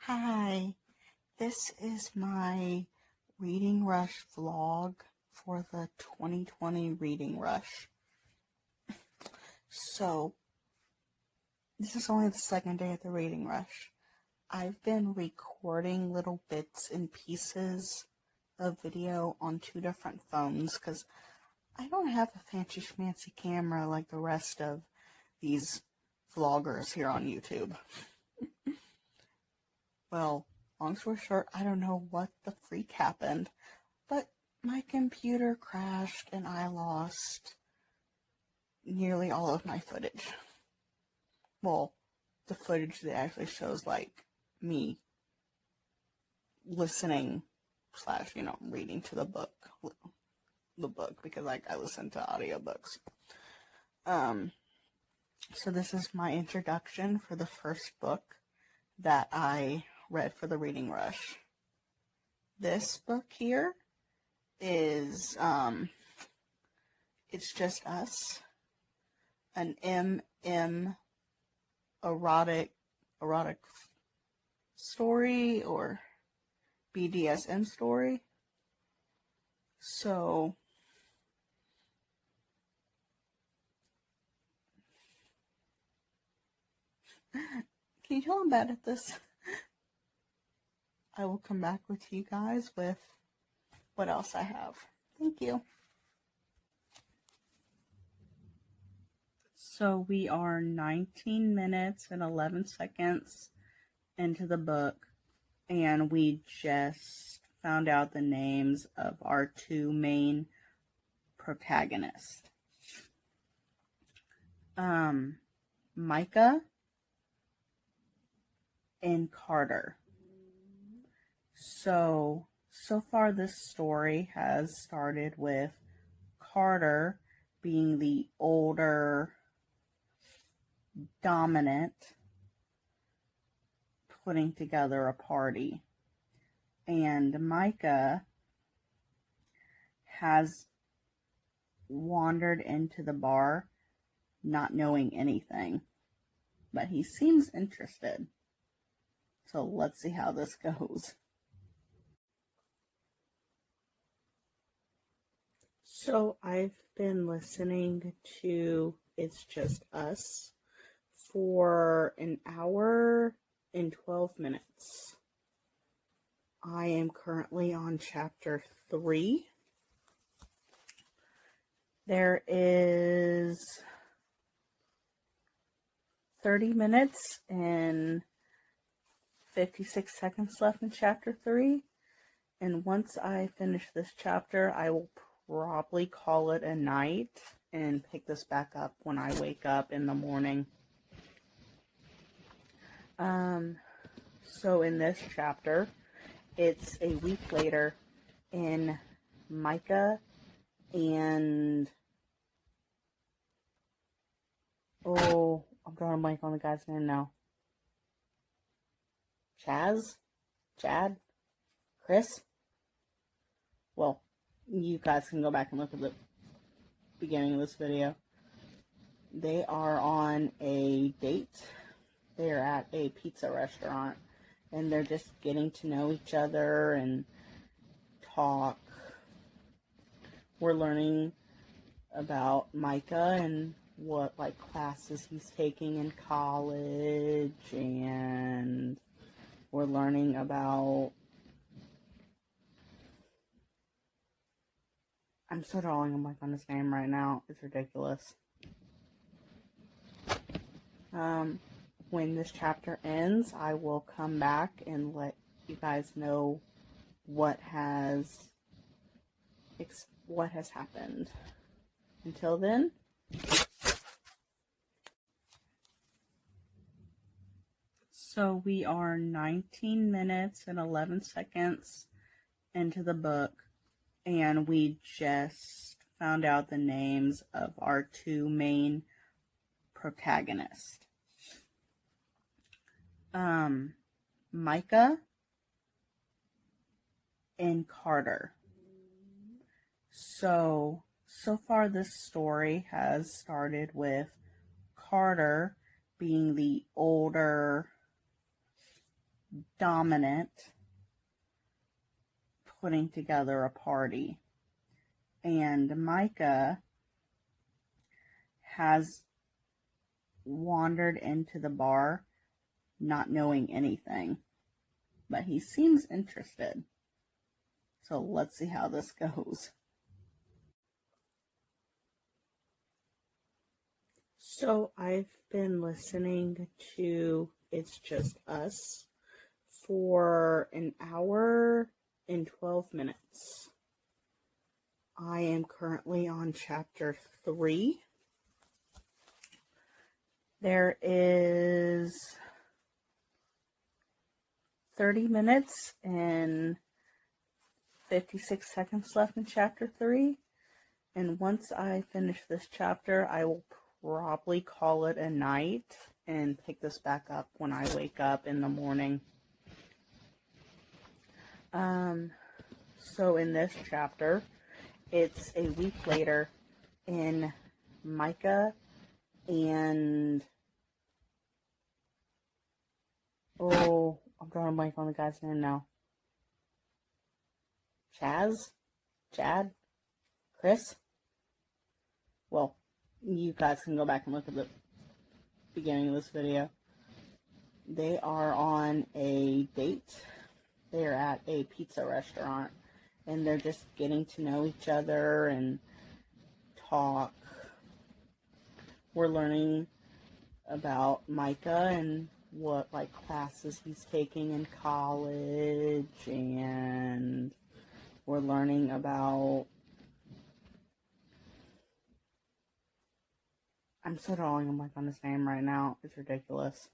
Hi, this is my Reading Rush vlog for the 2020 Reading Rush. So, this is only the second day of the Reading Rush. I've been recording little bits and pieces of video on two different phones because I don't have a fancy schmancy camera like the rest of these vloggers here on YouTube. Well, long story short, I don't know what the freak happened, but my computer crashed and I lost nearly all of my footage. Well, the footage that actually shows, like, me listening / reading to the book, because, like, I listen to audiobooks. So this is my introduction for the first book that I read for the Reading Rush. This book here is, It's Just Us, an MM erotic story or BDSM story. So, can you tell I'm bad at this? I will come back with you guys with what else I have. Thank you. So we are 19 minutes and 11 seconds into the book, and we just found out the names of our two main protagonists. Micah and Carter. So far this story has started with Carter being the older, dominant, putting together a party. And Micah has wandered into the bar not knowing anything, but he seems interested. So let's see how this goes. So I've been listening to It's Just Us for an hour and 12 minutes. I am currently on chapter 3. There is 30 minutes and 56 seconds left in chapter 3. And once I finish this chapter, I will probably call it a night and pick this back up when I wake up in the morning. So in this chapter, it's a week later, and Micah and I'm drawing a blank on the guy's name now. Chad? Chris? Well, you guys can go back and look at the beginning of this video. They are on a date. They're at a pizza restaurant, and they're just getting to know each other and talk. We're learning about Micah and what, like, classes he's taking in college, and we're learning about... I'm so drawing a blank on his name right now. It's ridiculous. When this chapter ends, I will come back and let you guys know what has happened. Until then, so we are 19 minutes and 11 seconds into the book, and we just found out the names of our two main protagonists. Micah and Carter. So far this story has started with Carter being the older, dominant putting together a party. And Micah has wandered into the bar not knowing anything, but he seems interested. So let's see how this goes. So I've been listening to It's Just Us for an hour and 12 minutes. I am currently on chapter 3. There is 30 minutes and 56 seconds left in chapter 3. And once I finish this chapter, I will probably call it a night and pick this back up when I wake up in the morning. So in this chapter, it's a week later, and Micah and I'm drawing a blank on the guy's name now. Chad? Chris? Well, you guys can go back and look at the beginning of this video. They are on a date. They're at a pizza restaurant, and they're just getting to know each other and talk. We're learning about Micah and what classes he's taking in college, and we're learning about, I'm so drawing a blank on his name right now. It's ridiculous.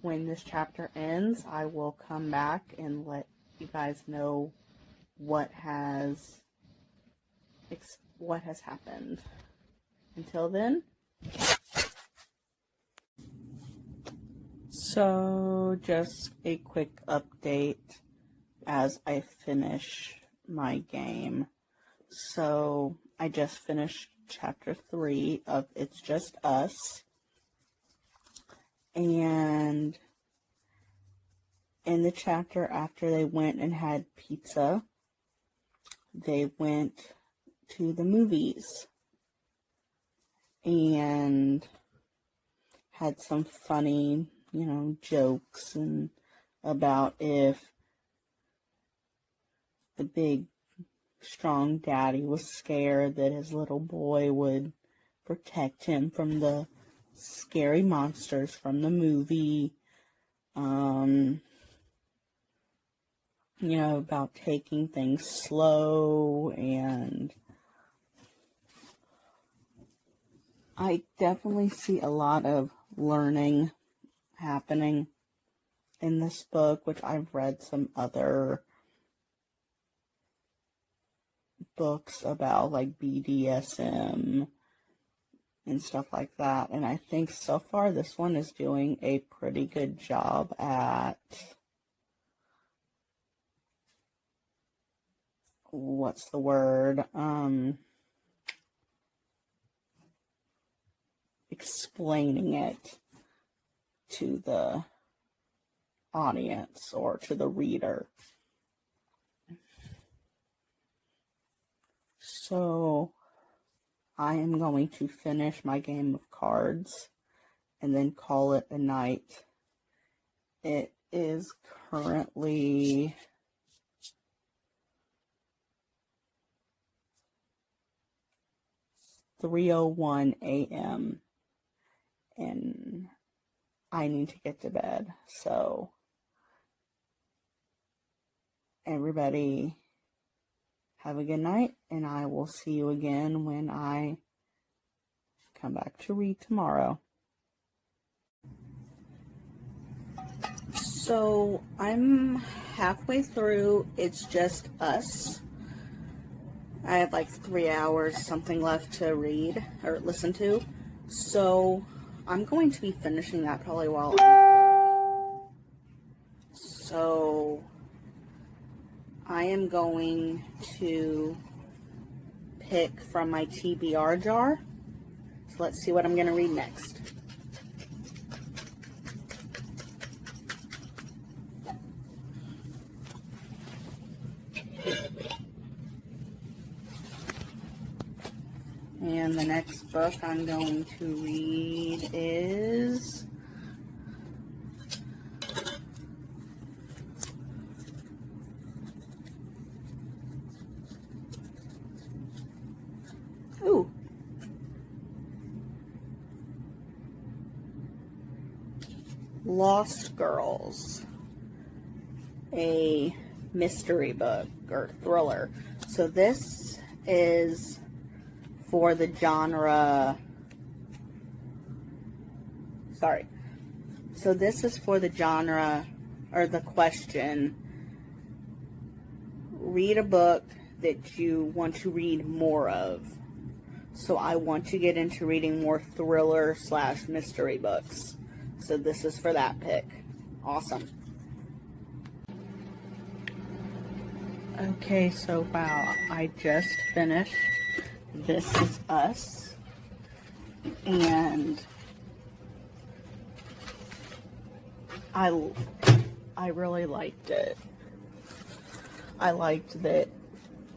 When this chapter ends, I will come back and let you guys know what has happened. Until then. So, just a quick update as I finish my game. So, I just finished chapter 3 of It's Just Us. And in the chapter after they went and had pizza, they went to the movies and had some funny, jokes and about if the big, strong daddy was scared that his little boy would protect him from the scary monsters from the movie. About taking things slow, and I definitely see a lot of learning happening in this book, which I've read some other books about, like BDSM and stuff like that, and I think so far this one is doing a pretty good job at explaining it to the audience or to the reader. So I am going to finish my game of cards and then call it a night. It is currently 3:01 a.m. and I need to get to bed. So everybody have a good night, and I will see you again when I come back to read tomorrow. So I'm halfway through It's Just Us. I have 3 hours something left to read or listen to. So I'm going to be finishing that probably while I'm at work. So I am going to pick from my TBR jar. So let's see what I'm going to read next. And the next book I'm going to read is Lost Girls, a mystery book or thriller. So this is for the genre, so this is for the genre, or the question, read a book that you want to read more of. So I want to get into reading more thriller / mystery books. So this is for that pick. Awesome. Okay, so wow, I just finished This Is Us, and I really liked it. I liked that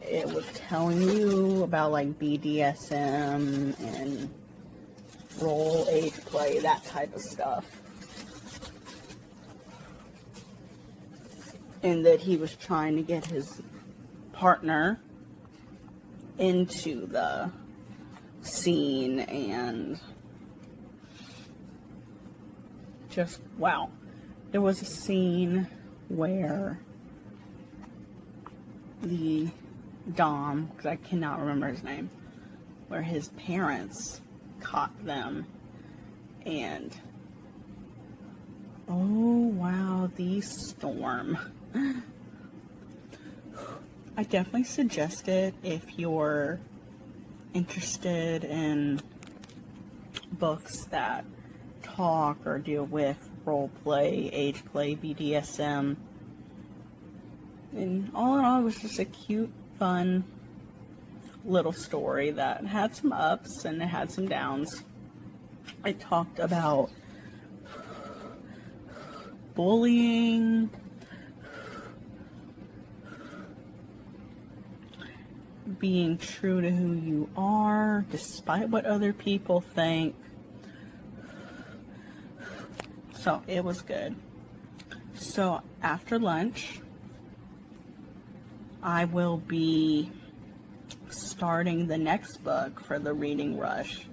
it was telling you about like BDSM and role, age play, that type of stuff. And that he was trying to get his partner into the scene, and just, wow. There was a scene where the Dom, because I cannot remember his name, where his parents caught them, and oh wow, the storm. I definitely suggest it if you're interested in books that talk or deal with role play, age play, BDSM. And all in all, it was just a cute, fun little story that had some ups and it had some downs. It talked about bullying, being true to who you are despite what other people think. So it was good. So after lunch, I will be starting the next book for the reading rush.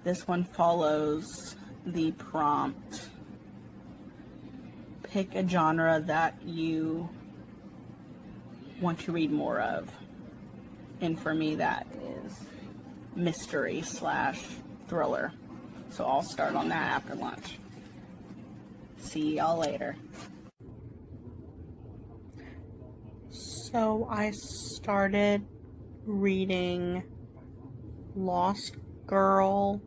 This one follows the prompt, pick a genre that you want to read more of. And for me, that is mystery / thriller. So I'll start on that after lunch. See y'all later. So I started reading Lost Girl,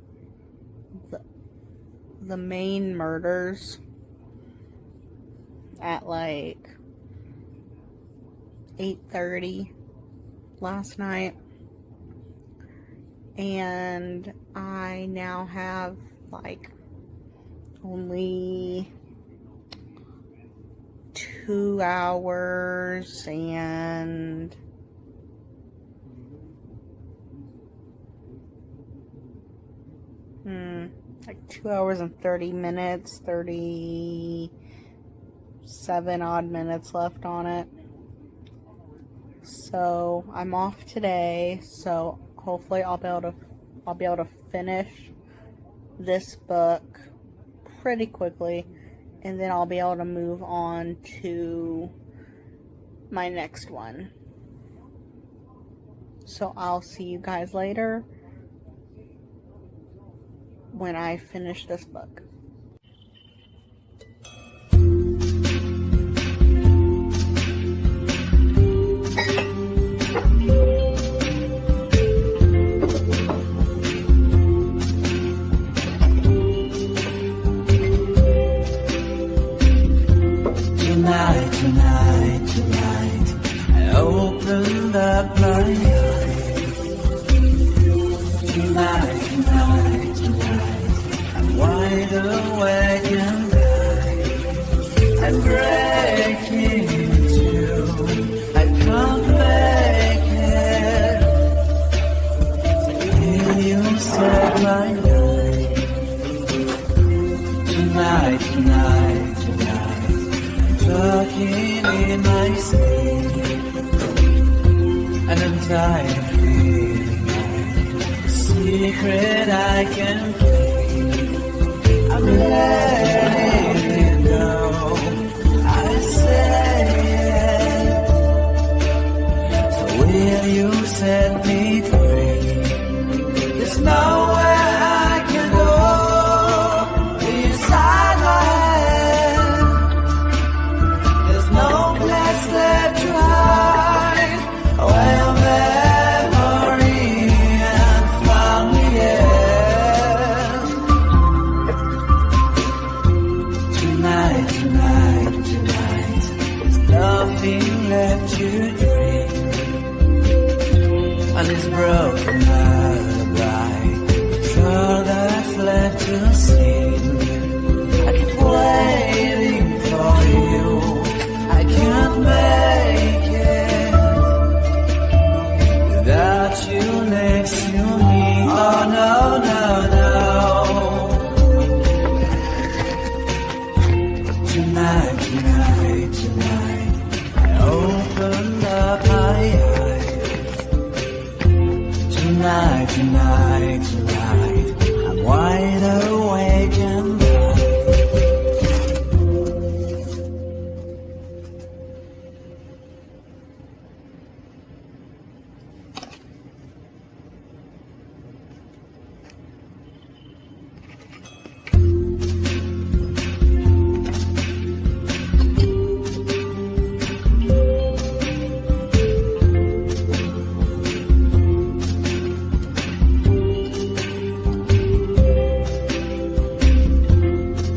the main murders, at like 8:30 last night, and I now have like only 2 hours and like 2 hours and 30 minutes, 37 odd minutes left on it. So I'm off today, so hopefully I'll be able to finish this book pretty quickly, and then I'll be able to move on to my next one. So I'll see you guys later when I finish this book. Tonight, I opened up my eyes. Tonight, I'm wide awake and I'm breaking into. I can't make it. Feel Tonight, tonight, tonight, I'm talking in my sleep, and I'm tired of feeling like a secret I can keep. I'm letting it go, I say it. So will you set me free? There's nowhere I can go inside my head. There's no place left to hide where your memory and found me in. Tonight, tonight, tonight, there's nothing left to dream. On this broken lullaby, it's all that's left to sing. I keep waiting for you, I can't make it without you next to me. Oh no, no, no. Tonight, tonight, tonight, I opened up my eyes. Tonight, tonight, tonight, I'm wide awake and bright.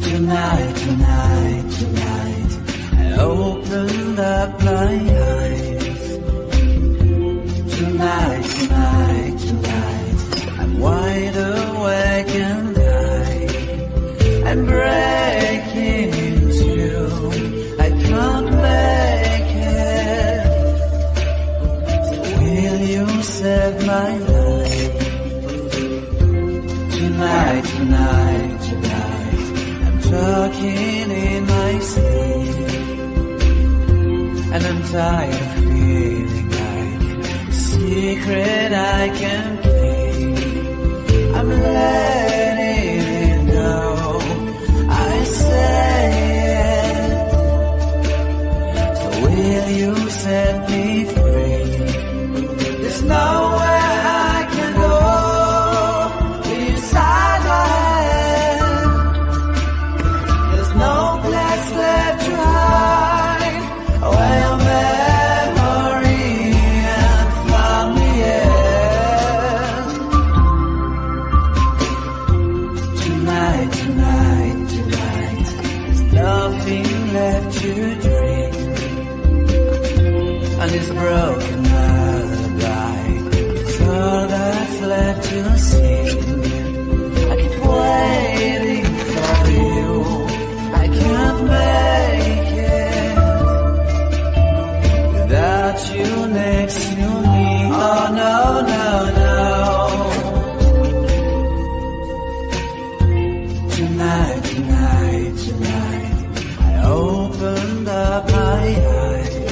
Tonight, tonight, tonight, I opened up my eyes. Tonight, tonight, tonight, I'm wide awake and I'm breaking in two. I can't make it. So will you save my life? Tonight, tonight, tonight, talking in my sleep, and I'm tired of feeling like a secret I can keep. I'm letting it go, I say it. So will you set me free? There's nowhere I can go inside my head. No place left to hide where your memory and found me in. Tonight, tonight, tonight, there's nothing left to dream. On this broken lullaby, it's all that's left to sing. I keep waiting for you, I can't make it without you next to me. Oh no, no, no. Tonight, tonight, tonight, I opened up my eyes.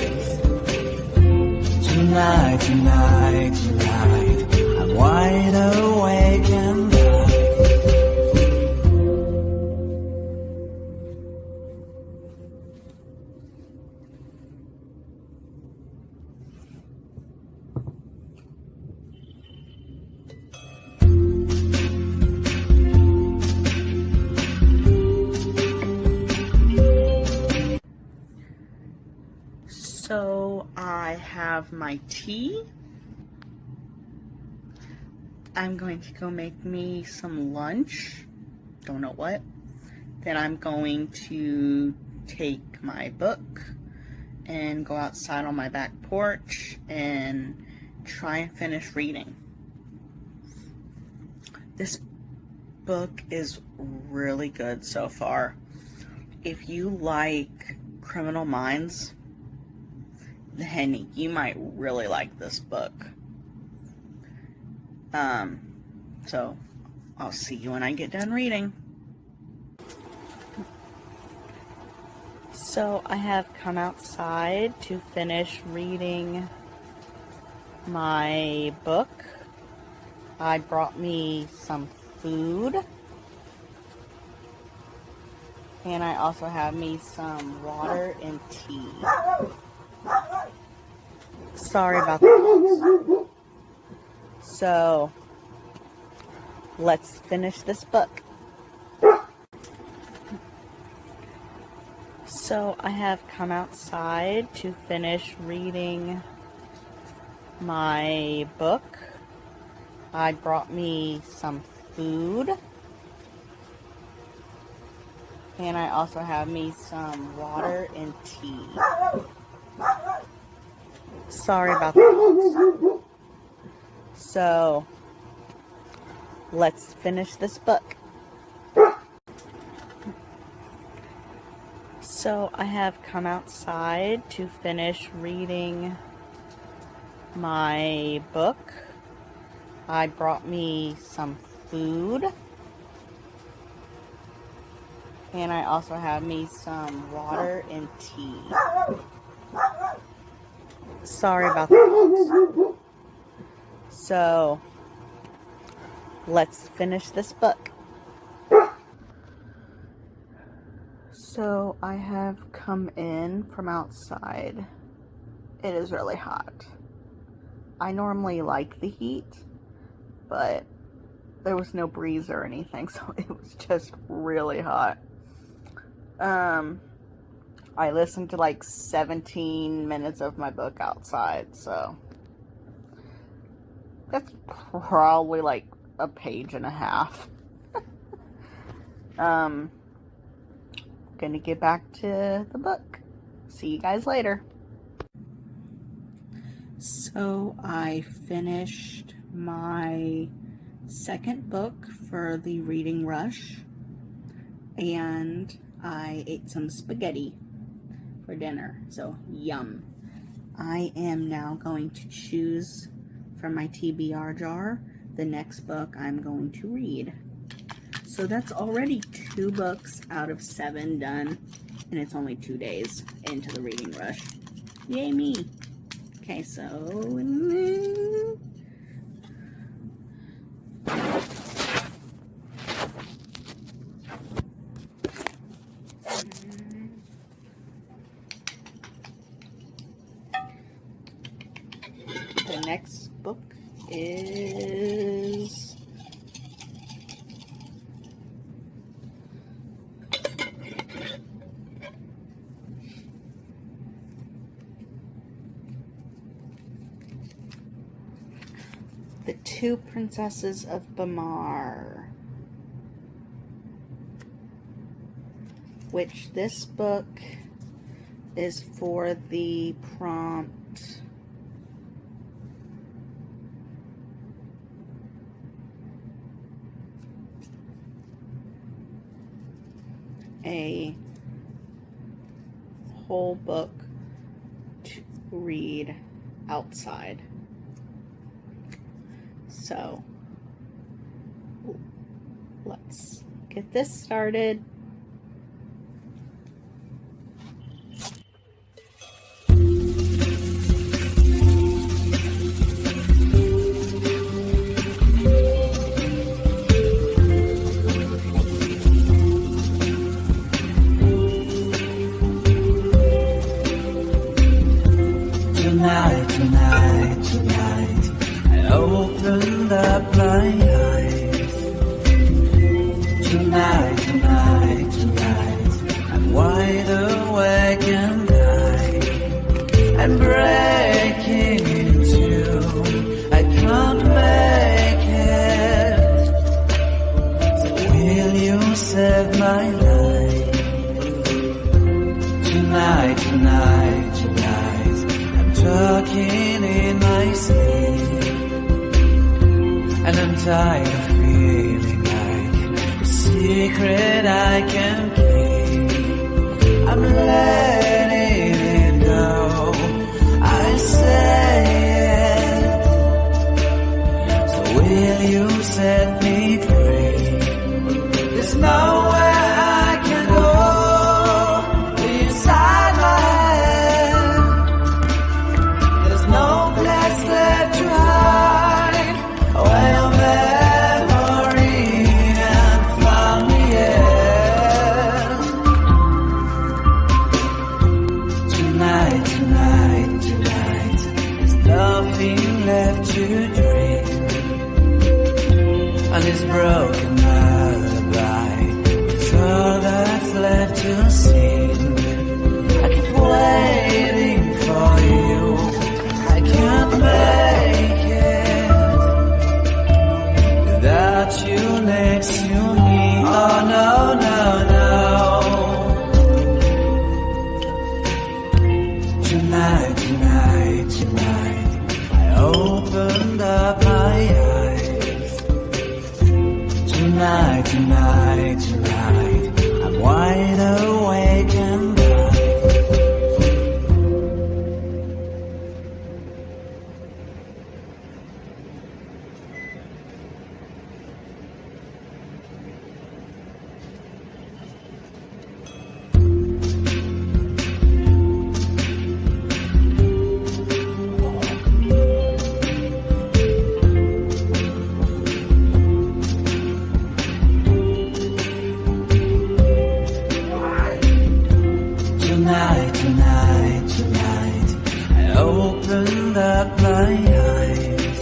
Tonight, tonight, tonight, I'm wide awake and bright. So I have my tea. I'm going to go make me some lunch. Don't know what. Then I'm going to take my book and go outside on my back porch and try and finish reading. This book is really good so far. If you like Criminal Minds, then you might really like this book. So I'll see you when I get done reading. So I have come outside to finish reading my book. I brought me some food. And I also have me some water and tea. Sorry about that. So, let's finish this book. So, I have come outside to finish reading my book. I brought me some food. And I also have me some water and tea. Sorry about that. So, let's finish this book. So, I have come outside to finish reading my book. I brought me some food. And I also have me some water and tea. Sorry about that. So, let's finish this book. So, I have come in from outside. It is really hot. I normally like the heat, but there was no breeze or anything, so it was just really hot. I listened to like 17 minutes of my book outside, so that's probably like a page and a half. Gonna get back to the book. See you guys later. So I finished my second book for the reading rush, and I ate some spaghetti for dinner, so yum. I am now going to choose from my TBR jar the next book I'm going to read. So that's already 2 books out of 7 done, and it's only 2 days into the reading rush. Yay me! Okay, so the next book is The Two Princesses of Bamar, which this book is for the prompt a whole book to read outside. So let's get this started. Tonight, I opened up my eyes. Tonight, I'm wide awake and I'm breaking in two. I can't make it. So will you save my life? Tonight, I'm talking in my sleep, and I'm tired of feeling like a secret I can keep. I'm letting it go, I say it. So will you set me free? There's nowhere I can go. Please no. Tonight, tonight, tonight, I opened up my eyes. Tonight, tonight, tonight, I'm wide awake and bright. Tonight, tonight, tonight, I opened up my eyes.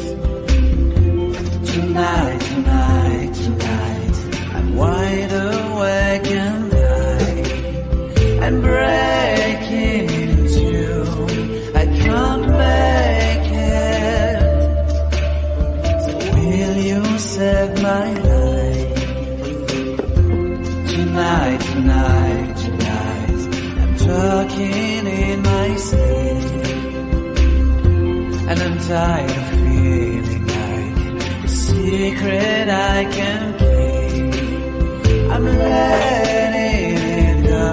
Tonight, tonight, tonight, I'm wide awake and high, and breaking in two, I can't make it. So will you save my life? Tonight, tonight, tonight, talking in my sleep, and I'm tired of feeling like a secret I can keep. I'm letting it go,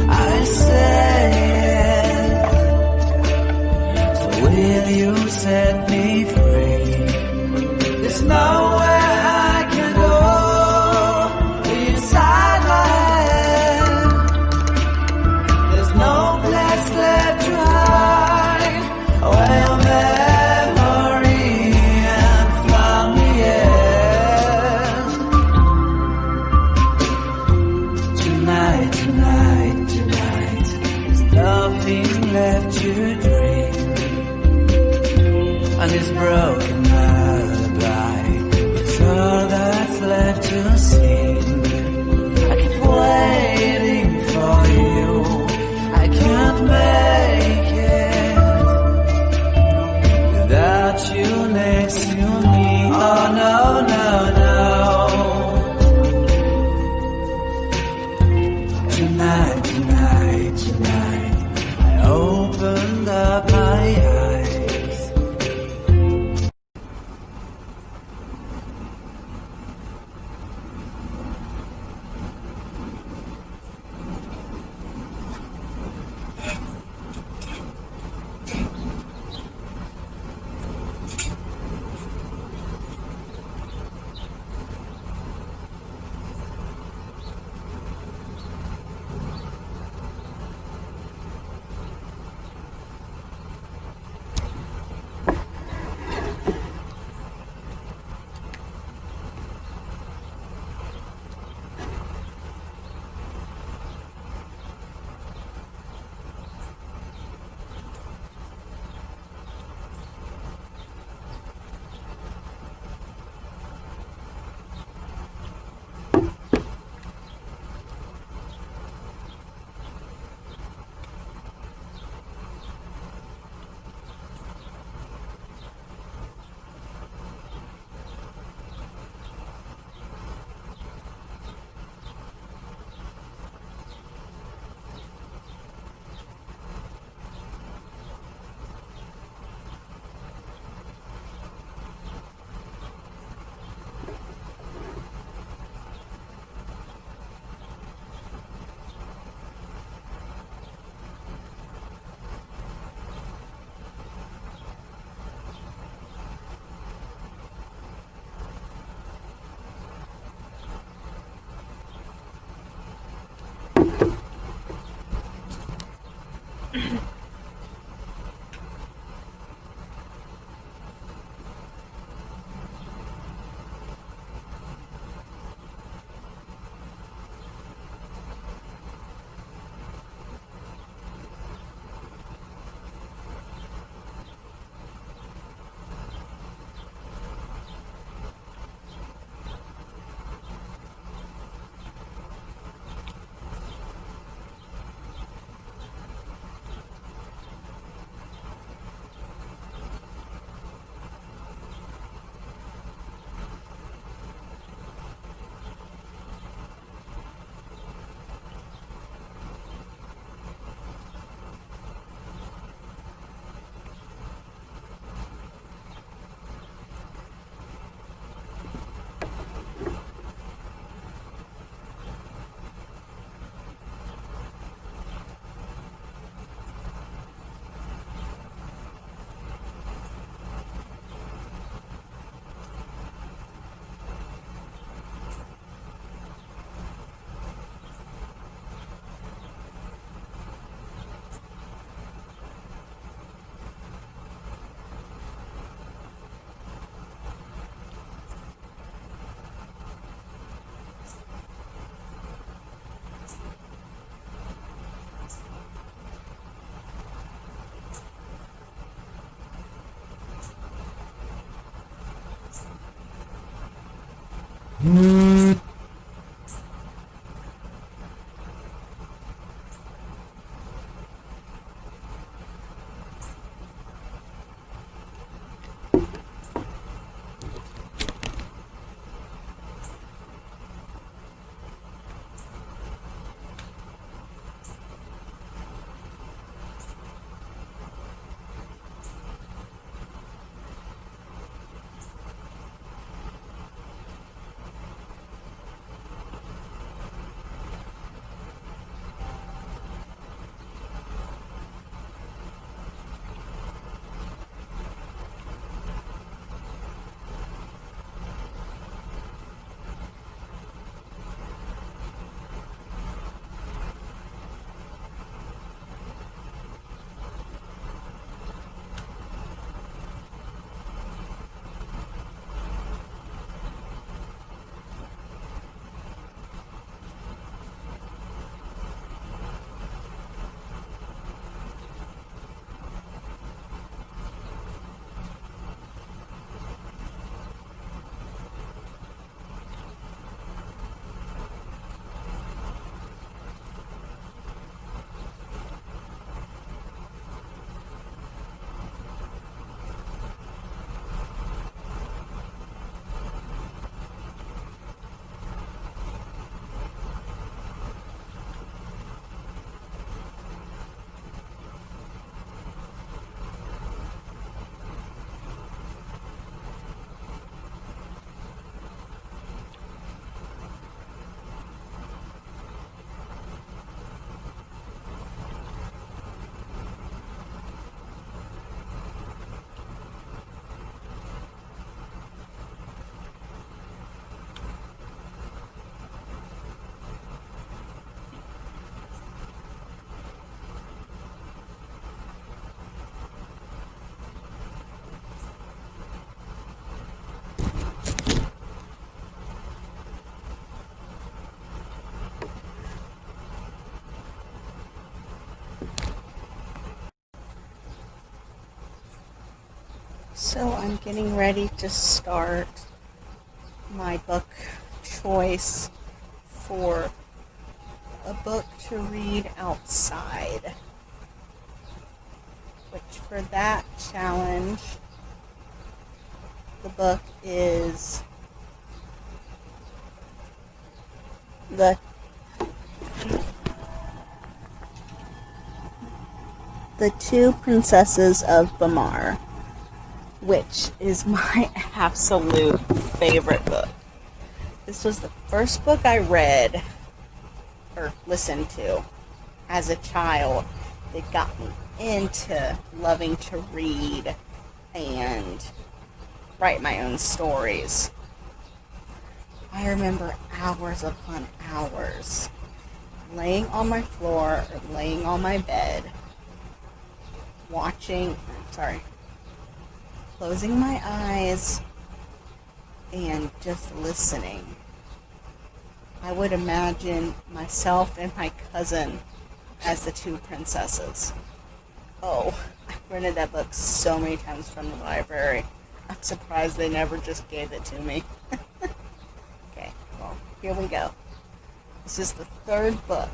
I say it. So will you set me free? There's nowhere I can go inside my head. No place left to hide, where your memory and found me in. Tonight, tonight, tonight, there's nothing left to dream. And this broken lullaby, it's all that's left to sing. I keep waiting for you, I can't make it without you next to me. Oh no, no, no. Tonight, tonight, tonight, I opened up my eyes. So I'm getting ready to start my book choice for a book to read outside. Which for that challenge, the book is The Two Princesses of Bamar, which is my absolute favorite book. This was the first book I read or listened to as a child that got me into loving to read and write my own stories. I remember hours upon hours laying on my floor or laying on my bed, closing my eyes and just listening. I would imagine myself and my cousin as the two princesses. Oh, I rented that book so many times from the library. I'm surprised they never just gave it to me. Okay, well, here we go. This is the third book.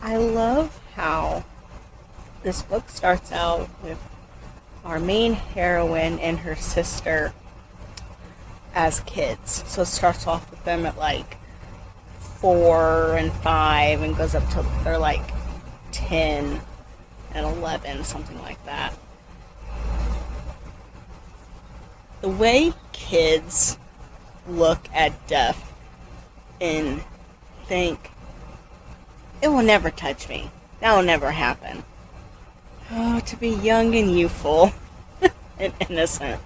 I love how this book starts out with our main heroine and her sister as kids. So it starts off with them at like 4 and 5 and goes up till they're like 10 and 11, something like that. The way kids look at death and think, it will never touch me. That will never happen. Oh, to be young and youthful and innocent.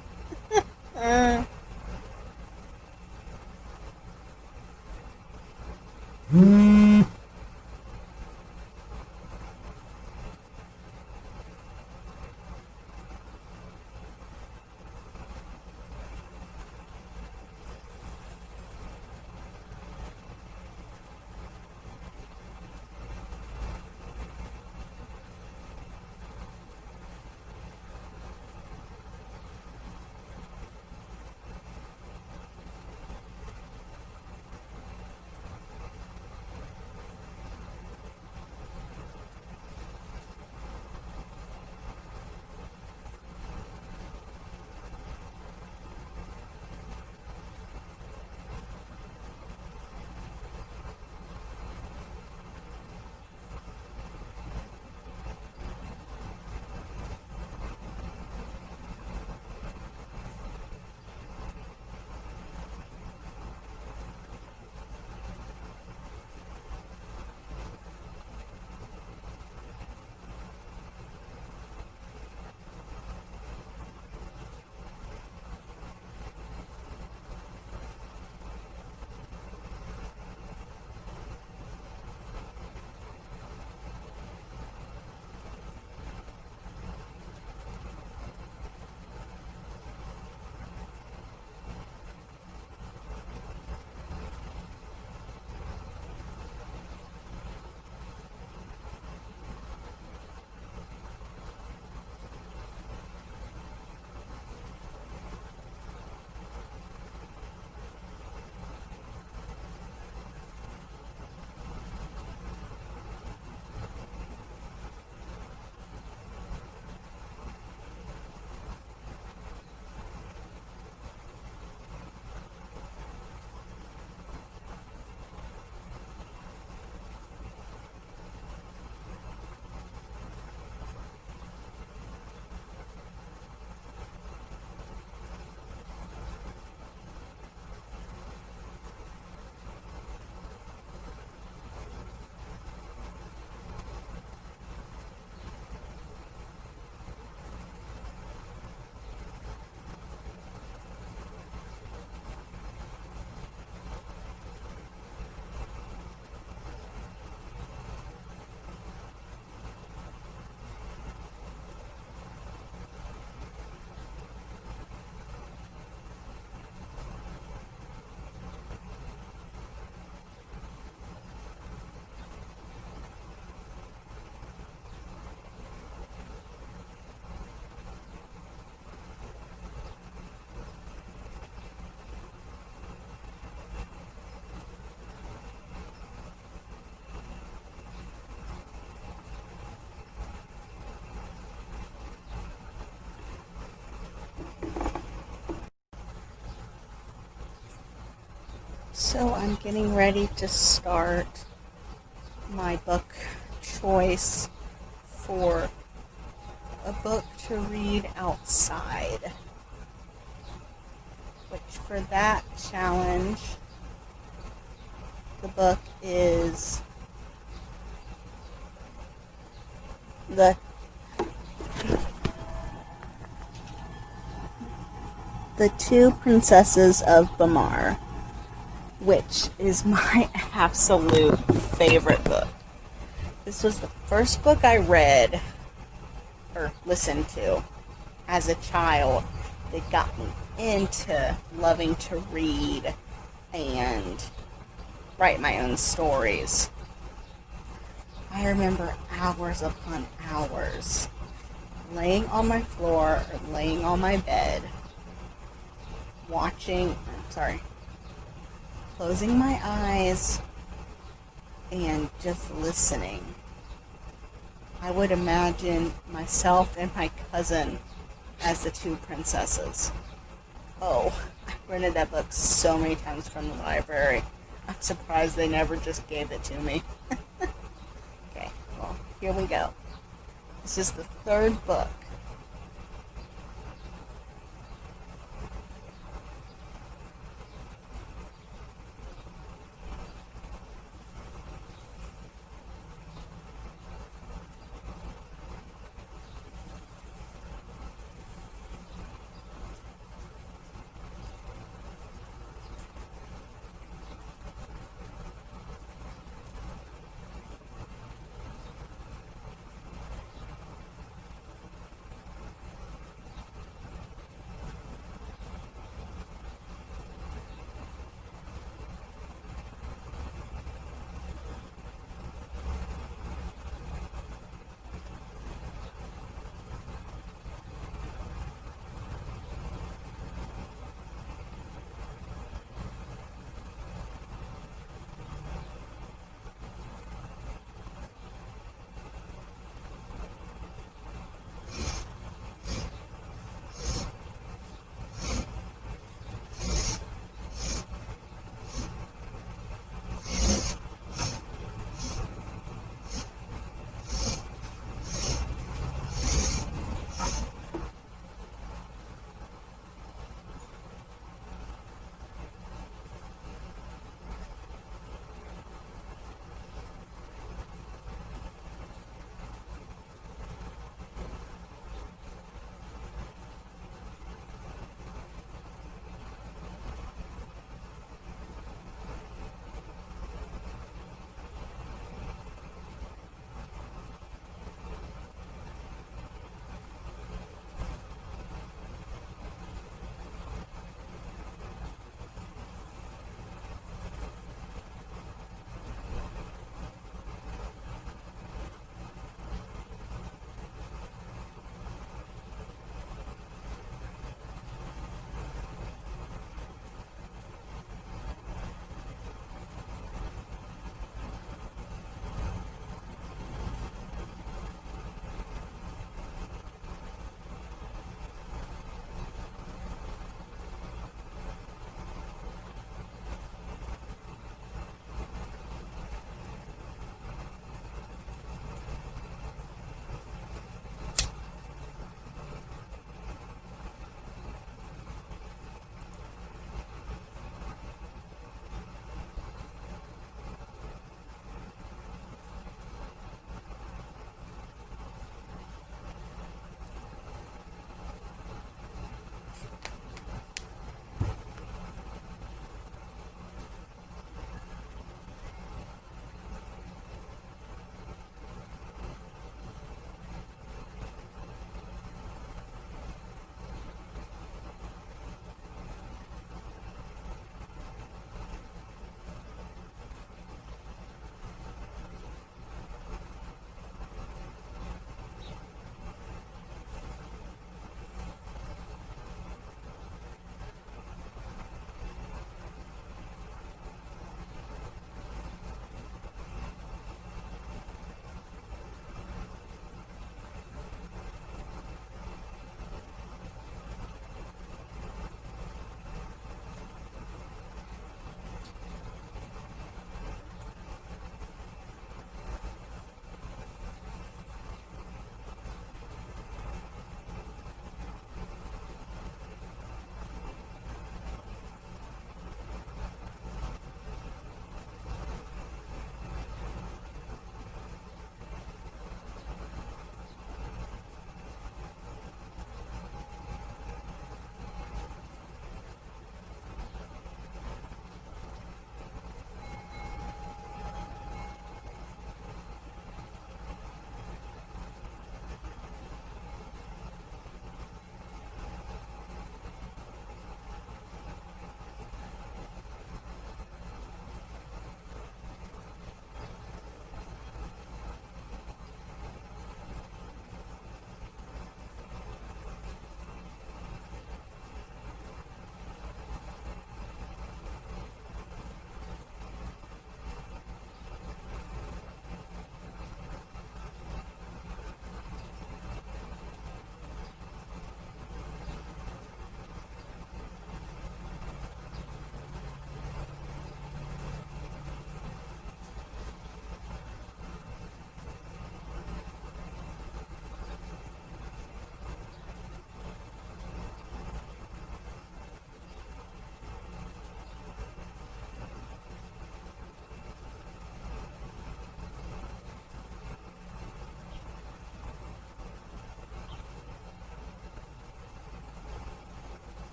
So I'm getting ready to start my book choice for a book to read outside. Which for that challenge, the book is The Two Princesses of Bamar, which is my absolute favorite book. This was the first book I read or listened to as a child that got me into loving to read and write my own stories. I remember hours upon hours laying on my floor or laying on my bed, closing my eyes and just listening I would imagine myself and my cousin as the two princesses. Oh, I rented that book so many times from the library. I'm surprised they never just gave it to me. Okay, well, here we go. This is the third book.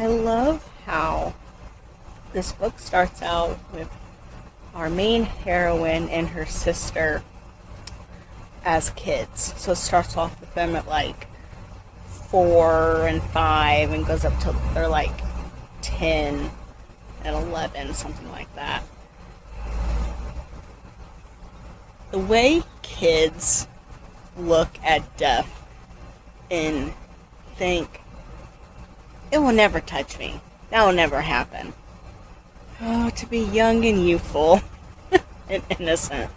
I love how this book starts out with our main heroine and her sister as kids. So it starts off with them at like 4 and 5 and goes up till they're like 10 and 11, something like that. The way kids look at death and think, it will never touch me. That will never happen. Oh, to be young and youthful and innocent.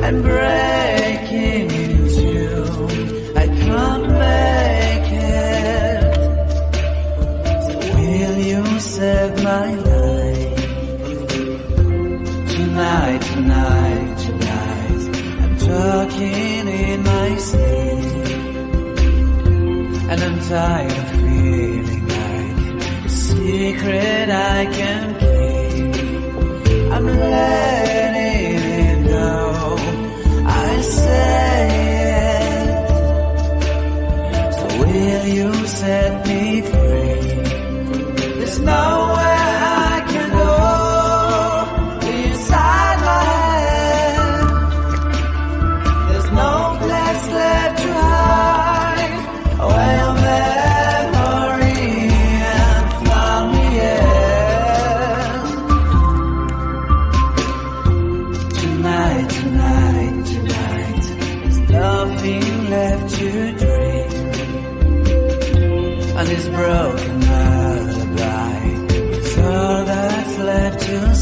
I'm breaking in two. I can't make it. So will you save my life? Tonight, tonight, tonight, I'm talking in my sleep, and I'm tired of feeling like a secret I can keep. I'm letting it go, I say it. So will you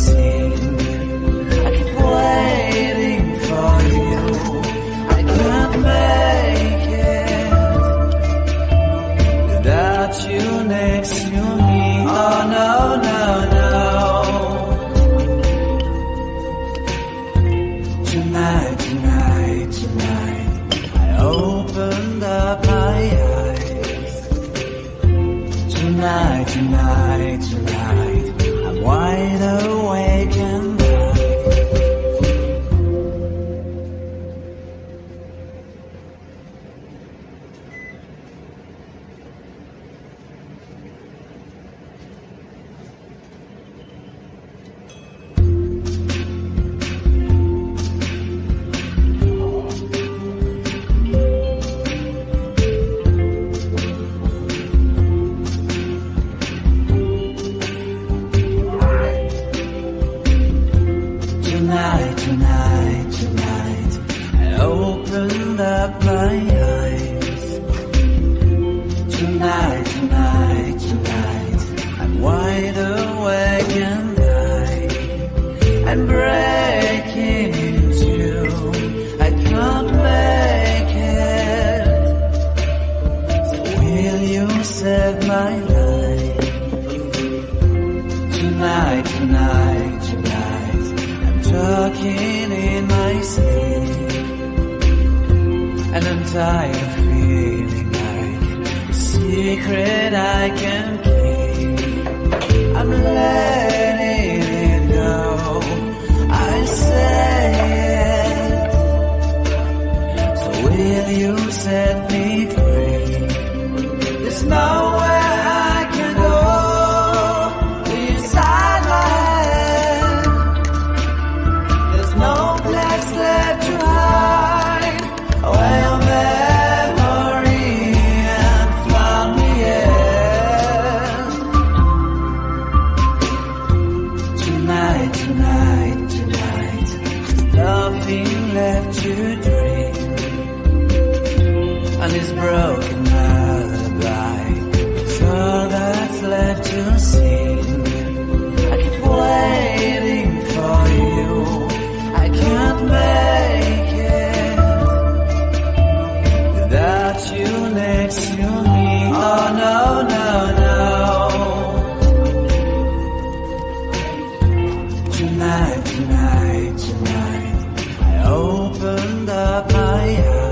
sing. I keep waiting for you. I can't make it without you next to me. Oh no, no, no. Tonight, tonight, tonight, I opened up my eyes. Tonight, tonight, tonight, I'm wide awake and tonight, tonight, tonight, I opened up my eyes. Tonight, tonight, tonight, I'm wide awake and I'm breaking in two. I can't make it. So will you save my life? Tonight, tonight, tonight, I'm talking in my sleep, and I'm tired of feeling like a secret I can keep. I'm letting it go, I say it. So will you set me free? There's nowhere I can go beside my head. There's no place left to hide where your memory and found me is. Tonight, tonight, tonight, nothing left to dream. And this broken lullaby is all that's left to sing. I keep waiting for you. I can't make it without you next to me. Oh no, no, no. Tonight, tonight, tonight, I opened up my eyes.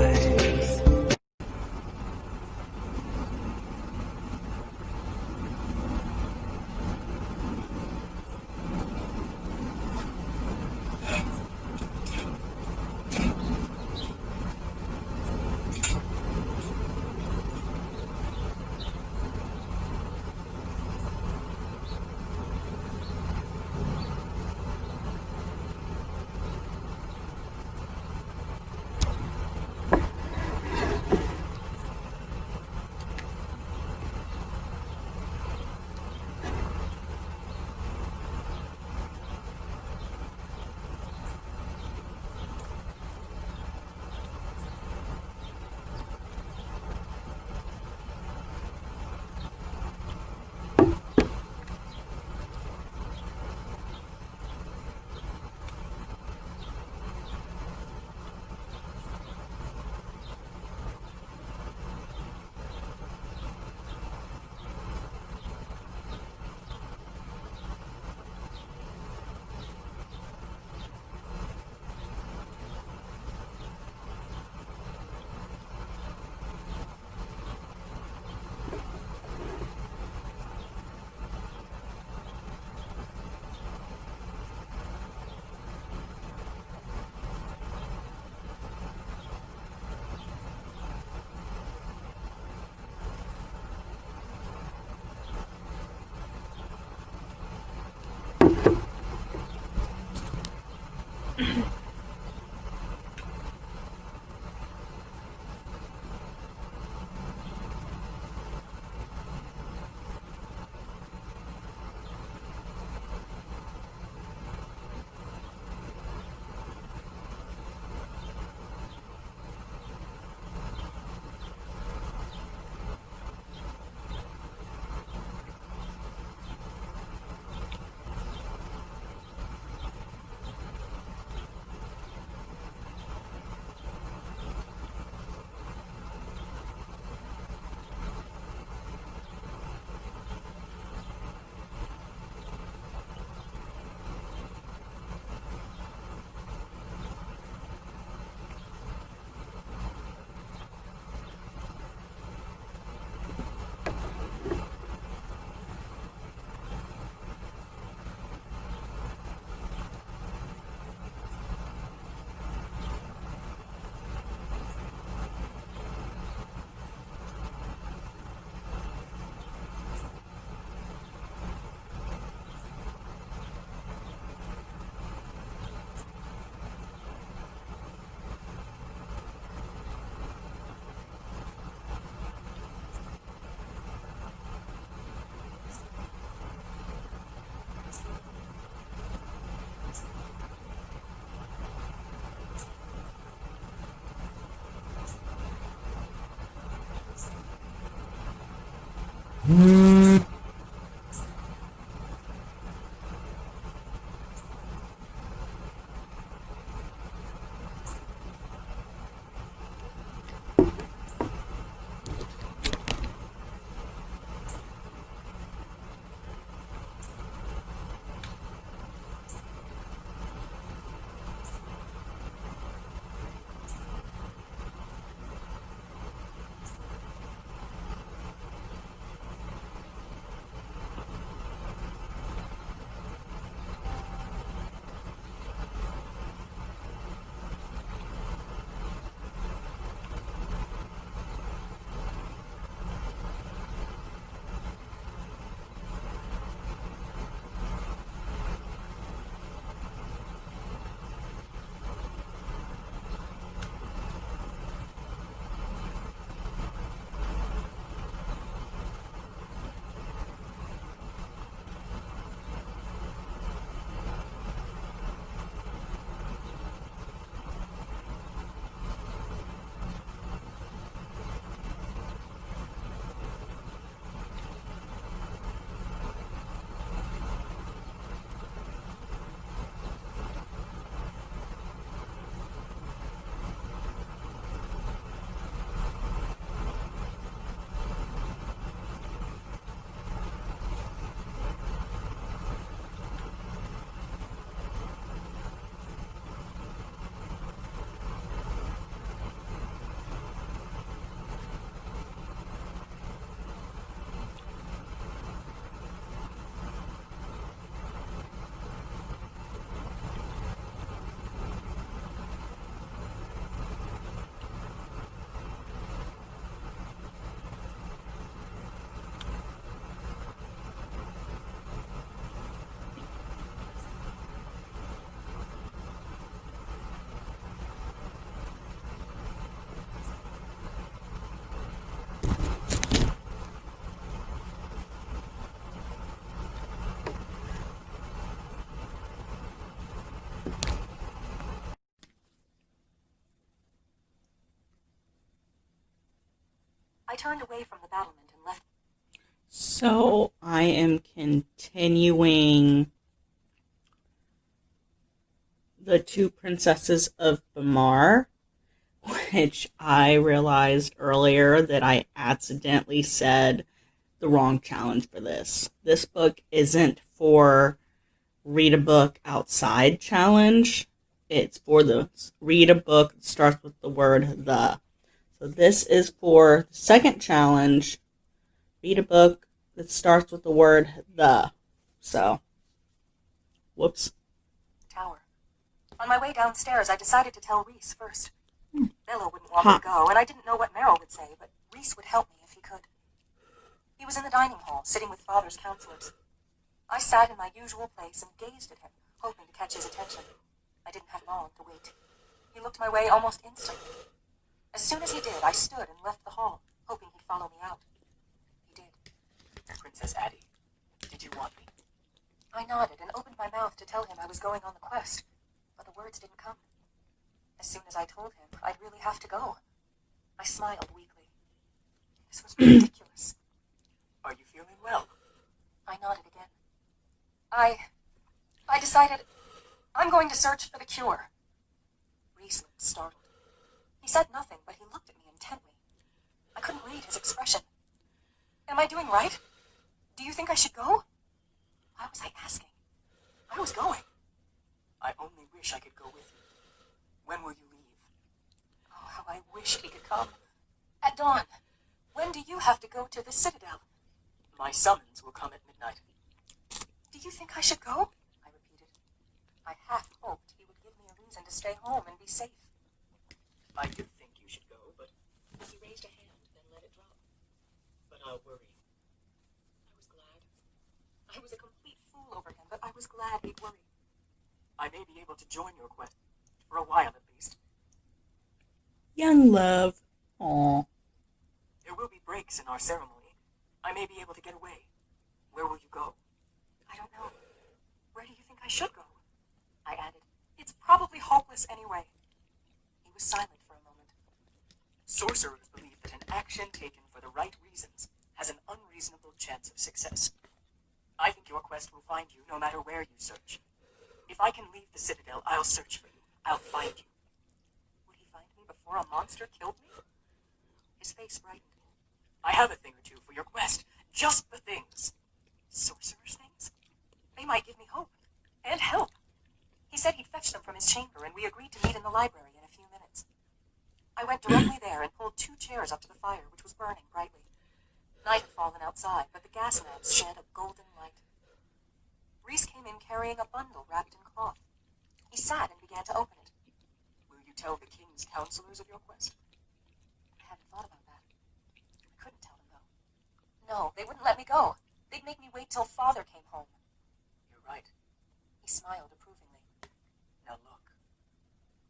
I turned away from the battlement and left. So I am continuing the Two Princesses of Bamar, which I realized earlier that I accidentally said the wrong challenge for this. This book isn't for read a book outside challenge. It's for the read a book that starts with the word the. So this is for the second challenge, read a book that starts with the word the. So, whoops. Tower. On my way downstairs, I decided to tell Reese first. Bella wouldn't want me to go, and I didn't know what Meryl would say, but Reese would help me if he could. He was in the dining hall, sitting with Father's counselors. I sat in my usual place and gazed at him, hoping to catch his attention. I didn't have long to wait. He looked my way almost instantly. As soon as he did, I stood and left the hall, hoping he'd follow me out. He did. Princess Addie, did you want me? I nodded and opened my mouth to tell him I was going on the quest, but the words didn't come. As soon as I told him, I'd really have to go. I smiled weakly. This was ridiculous. Are you feeling well? I nodded again. I decided I'm going to search for the cure. Reese looked startled. He said nothing, but he looked at me intently. I couldn't read his expression. Am I doing right? Do you think I should go? Why was I asking? I was going. I only wish I could go with you. When will you leave? Oh, how I wished he could come. At dawn. When do you have to go to the Citadel? My summons will come at midnight. Do you think I should go? I repeated. I half hoped he would give me a reason to stay home and be safe. I do think you should go, but He raised a hand, then let it drop. I'll worry. I was glad. I was a complete fool over him, but I was glad he'd worry. I may be able to join your quest, for a while at least. Young love. Aw. There will be breaks in our ceremony. I may be able to get away. Where will you go? I don't know. Where do you think I should go? I added. It's probably hopeless anyway. He was silent for a moment. Sorcerers believe that an action taken for the right reasons has an unreasonable chance of success. I think your quest will find you no matter where you search. If I can leave the Citadel, I'll search for you. I'll find you. Would he find me before a monster killed me? His face brightened. I have a thing or two for your quest. Just the things. Sorcerer's things? They might give me hope. And help. He said he'd fetch them from his chamber, and we agreed to meet in the library in a few minutes. I went directly there and pulled 2 chairs up to the fire, which was burning brightly. Night had fallen outside, but the gas lamps shed a golden light. Reese came in carrying a bundle wrapped in cloth. He sat and began to open it. Will you tell the king's counselors of your quest? I hadn't thought about that. I couldn't tell them, though. No, they wouldn't let me go. They'd make me wait till Father came home. You're right. He smiled approvingly. Now look.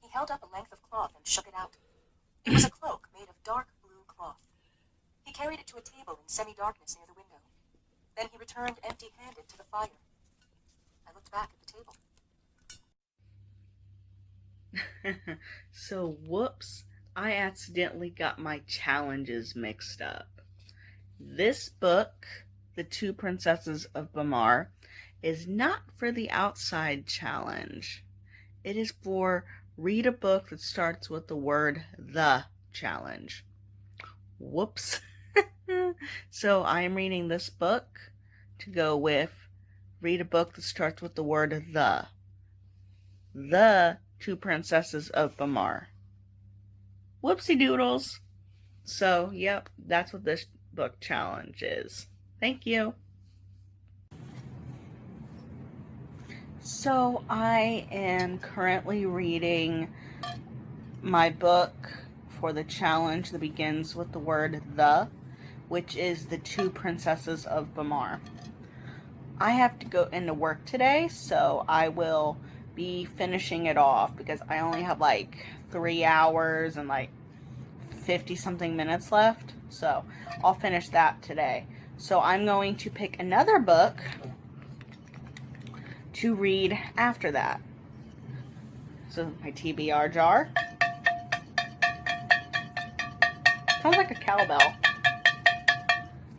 He held up a length of cloth and shook it out. It was a cloak made of dark blue cloth. He carried it to a table in semi-darkness near the window. Then he returned empty-handed to the fire. I looked back at the table. So, whoops, I accidentally got my challenges mixed up. This book, The Two Princesses of Bamar, is not for the outside challenge. It is for read a book that starts with the word the challenge. Whoops. So I am reading this book to go with read a book that starts with the word the. The Two Princesses of Bamar. Whoopsie doodles. So, yep, that's what this book challenge is. Thank you. So, I am currently reading my book for the challenge that begins with the word the, which is The Two Princesses of Bamar. I have to go into work today, so I will be finishing it off because I only have like 3 hours and like 50 something minutes left. So I'll finish that today. So I'm going to pick another book to read after that. So my TBR jar. Sounds like a cowbell.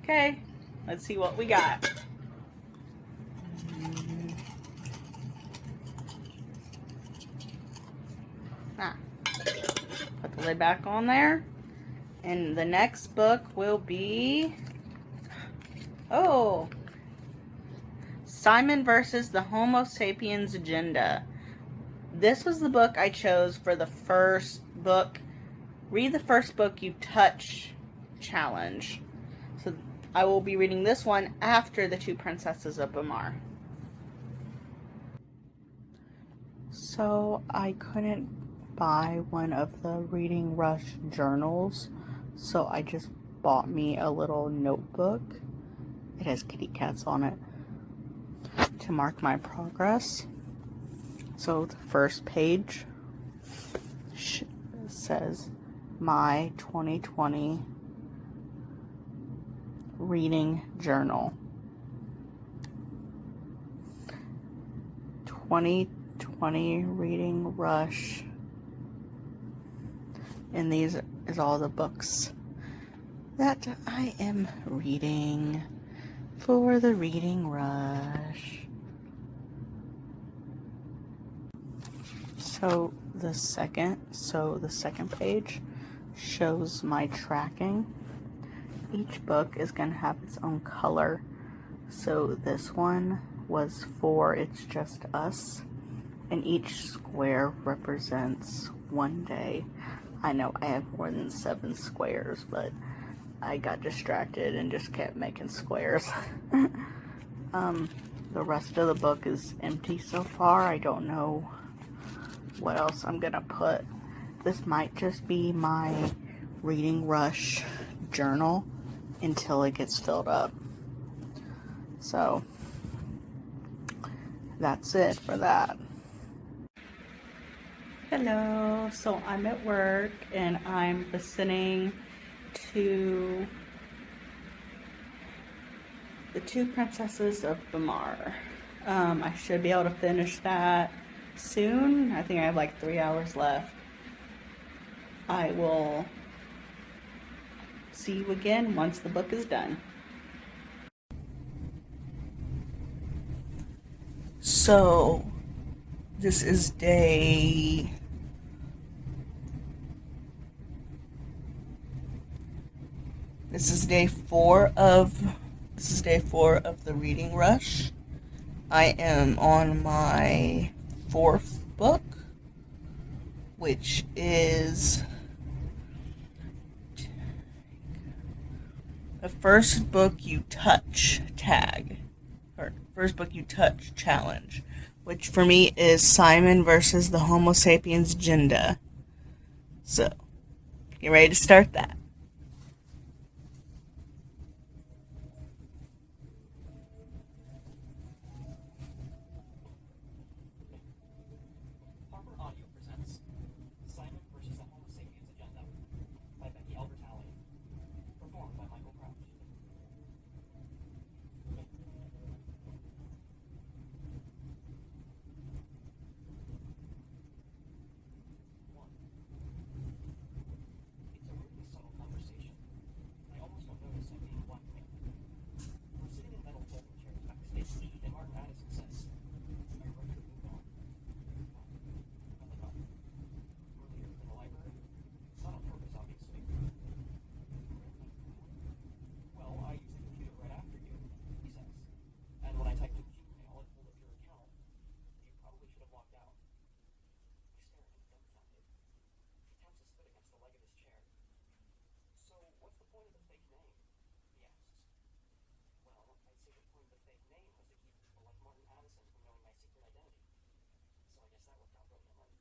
Okay, let's see what we got. Put the lid back on there. And the next book will be, Simon versus the Homo Sapiens Agenda. This was the book I chose for the first book. Read the first book you touch challenge. So I will be reading this one after The Two Princesses of Bamar. So I couldn't buy one of the Reading Rush journals, so I just bought me a little notebook. It has kitty cats on it to mark my progress. So the first page says my 2020 reading journal. 2020 Reading Rush. And these is all the books that I am reading for the Reading Rush. So the second page shows my tracking. Each book is going to have its own color. So this one was for It's Just Us, and each square represents one day. I know I have more than 7 squares, but I got distracted and just kept making squares. The rest of the book is empty so far. I don't know what else I'm gonna put. This might just be my Reading Rush journal until it gets filled up. So that's it for that. Hello, so I'm at work and I'm listening to The Two Princesses of Bamar. I should be able to finish that soon. I think I have like 3 hours left. I will see you again once the book is done. So, this is day... This is day 4 of the reading rush. I am on my 4th book, which is the first book you touch tag, or first book you touch challenge, which for me is Simon versus the Homo sapiens agenda. So, get ready to start that. Harper Audio presents Simon versus the Homo sapiens agenda by Becky Albertalli, performed by Michael Crouch. It's a really subtle conversation. I almost don't notice I'm being blunt with. We're sitting in metal folding chairs backstage, and Martin Madison says, "Are you ready to move on?" I look up. Earlier in the library? Not on purpose, obviously. Well, I used the computer right after you, he says. And when I typed in Gmail, it pulled up your account. You probably should have logged out. We stare at him dumbfounded. He taps his foot against the leg of his chair. So, what's the point of the fake name? He asks. Well, I'd say the point of the fake name was to keep people like Martin Madison from knowing my secret identity. So I guess that worked out brilliantly.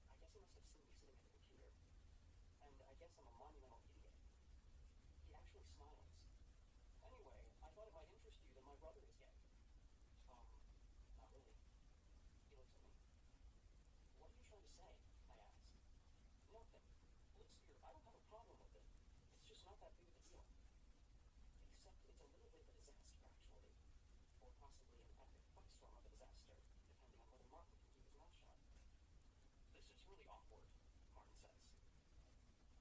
I guess he must have seen me sitting at the computer. And I guess I'm a monumental idiot. He actually smiles. Anyway, I thought it might interest you that my brother is gay. Not really. He looks at me. What are you trying to say? I ask. Nothing. Look, Spear, I don't have a problem with it. It's just not that big of a deal. Except it's a little bit of a disaster, actually. Or possibly an epic fuckstorm of a disaster, depending on whether Martin can keep his mouth shut. This is really awkward, Martin says.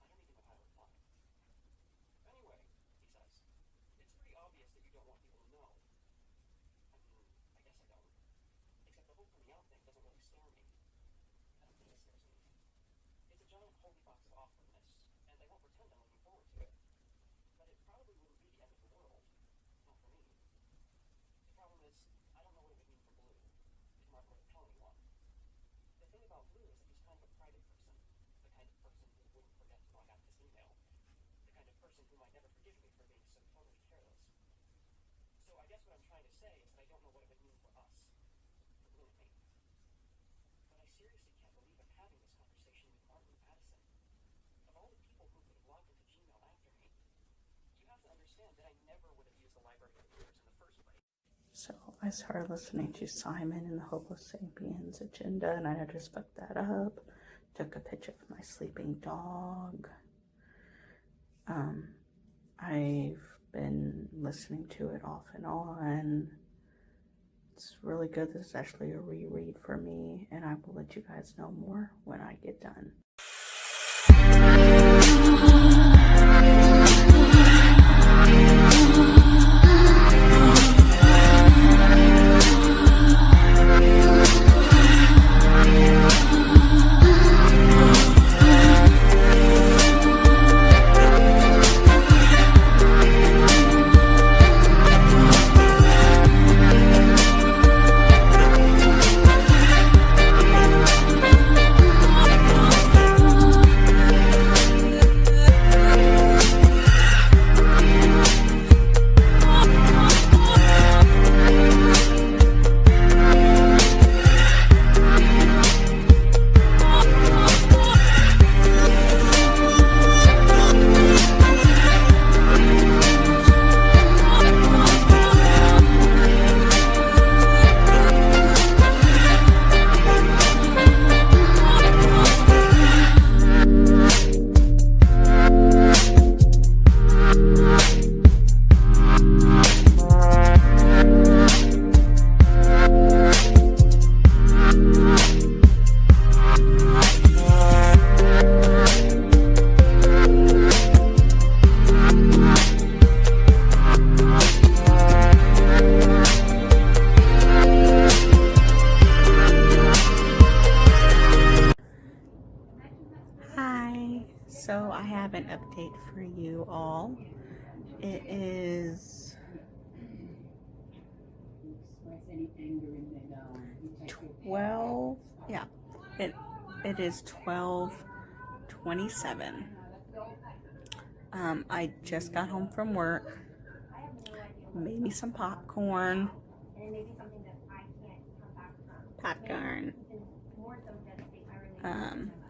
I don't even know how to reply. Anyway, he says, it's pretty obvious that you don't want people to know. I mean, I guess I don't. Except the whole coming out thing doesn't really scare me. I don't think it scares me. It's a giant holy box of awkwardness, and I won't pretend I'm looking forward to it. But it probably wouldn't be the end of the world. Not for me. The problem is, I don't know what it would mean for Blue, if Martin were to tell anyone. The thing about Blue is that he's kind of a private person. The kind of person who wouldn't forget to log out his email. The kind of person who might never forgive me for being so totally careless. So I guess what I'm trying to say is that I don't know what it would mean for us. For Blue and me. But I seriously can't believe I'm having this conversation with Martin Madison. Of all the people who could have logged into Gmail after me, you have to understand that I never would have used the library computers in the first place. So I started listening to Simon and the Homo sapiens agenda, and I just fucked that up. Took a picture of my sleeping dog. I've been listening to it off and on. It's really good. This is actually a reread for me, and I will let you guys know more when I get done. So I have an update for you all. It is 12, yeah, it is 12:27. I just got home from work, made me some popcorn.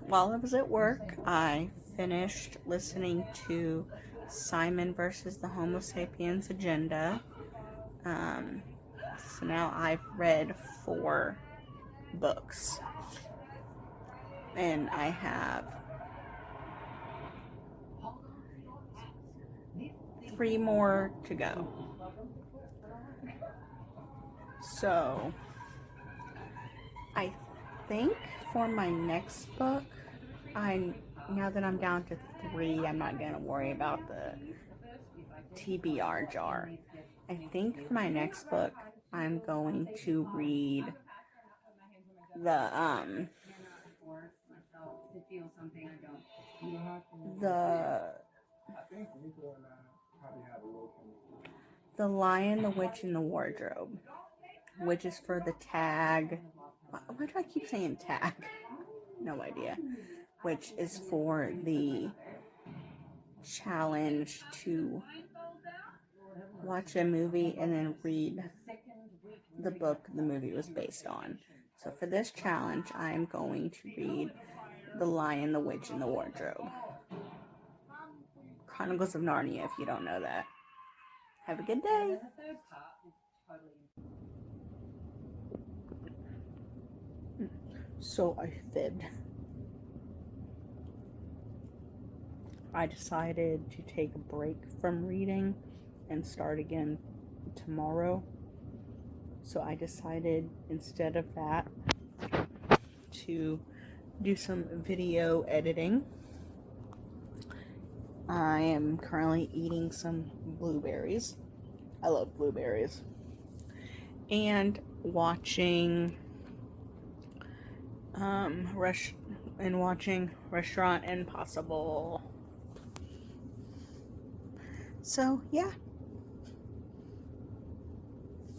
While I was at work, I finished listening to Simon versus the Homo sapiens agenda. So now I've read 4 books, and I have 3 more to go. So I think for my next book, now that I'm down to 3, I'm not gonna worry about the TBR jar. I think for my next book, I'm going to read the Lion, the Witch, and the Wardrobe, which is for the tag. Why do I keep saying tag? No idea. Which is for the challenge to watch a movie and then read the book the movie was based on. So for this challenge, I am going to read The Lion, the Witch, and the Wardrobe. Chronicles of Narnia, if you don't know that. Have a good day. So I fibbed. I decided to take a break from reading and start again tomorrow. So I decided instead of that to do some video editing. I am currently eating some blueberries. I love blueberries. And watching Restaurant Impossible. So yeah.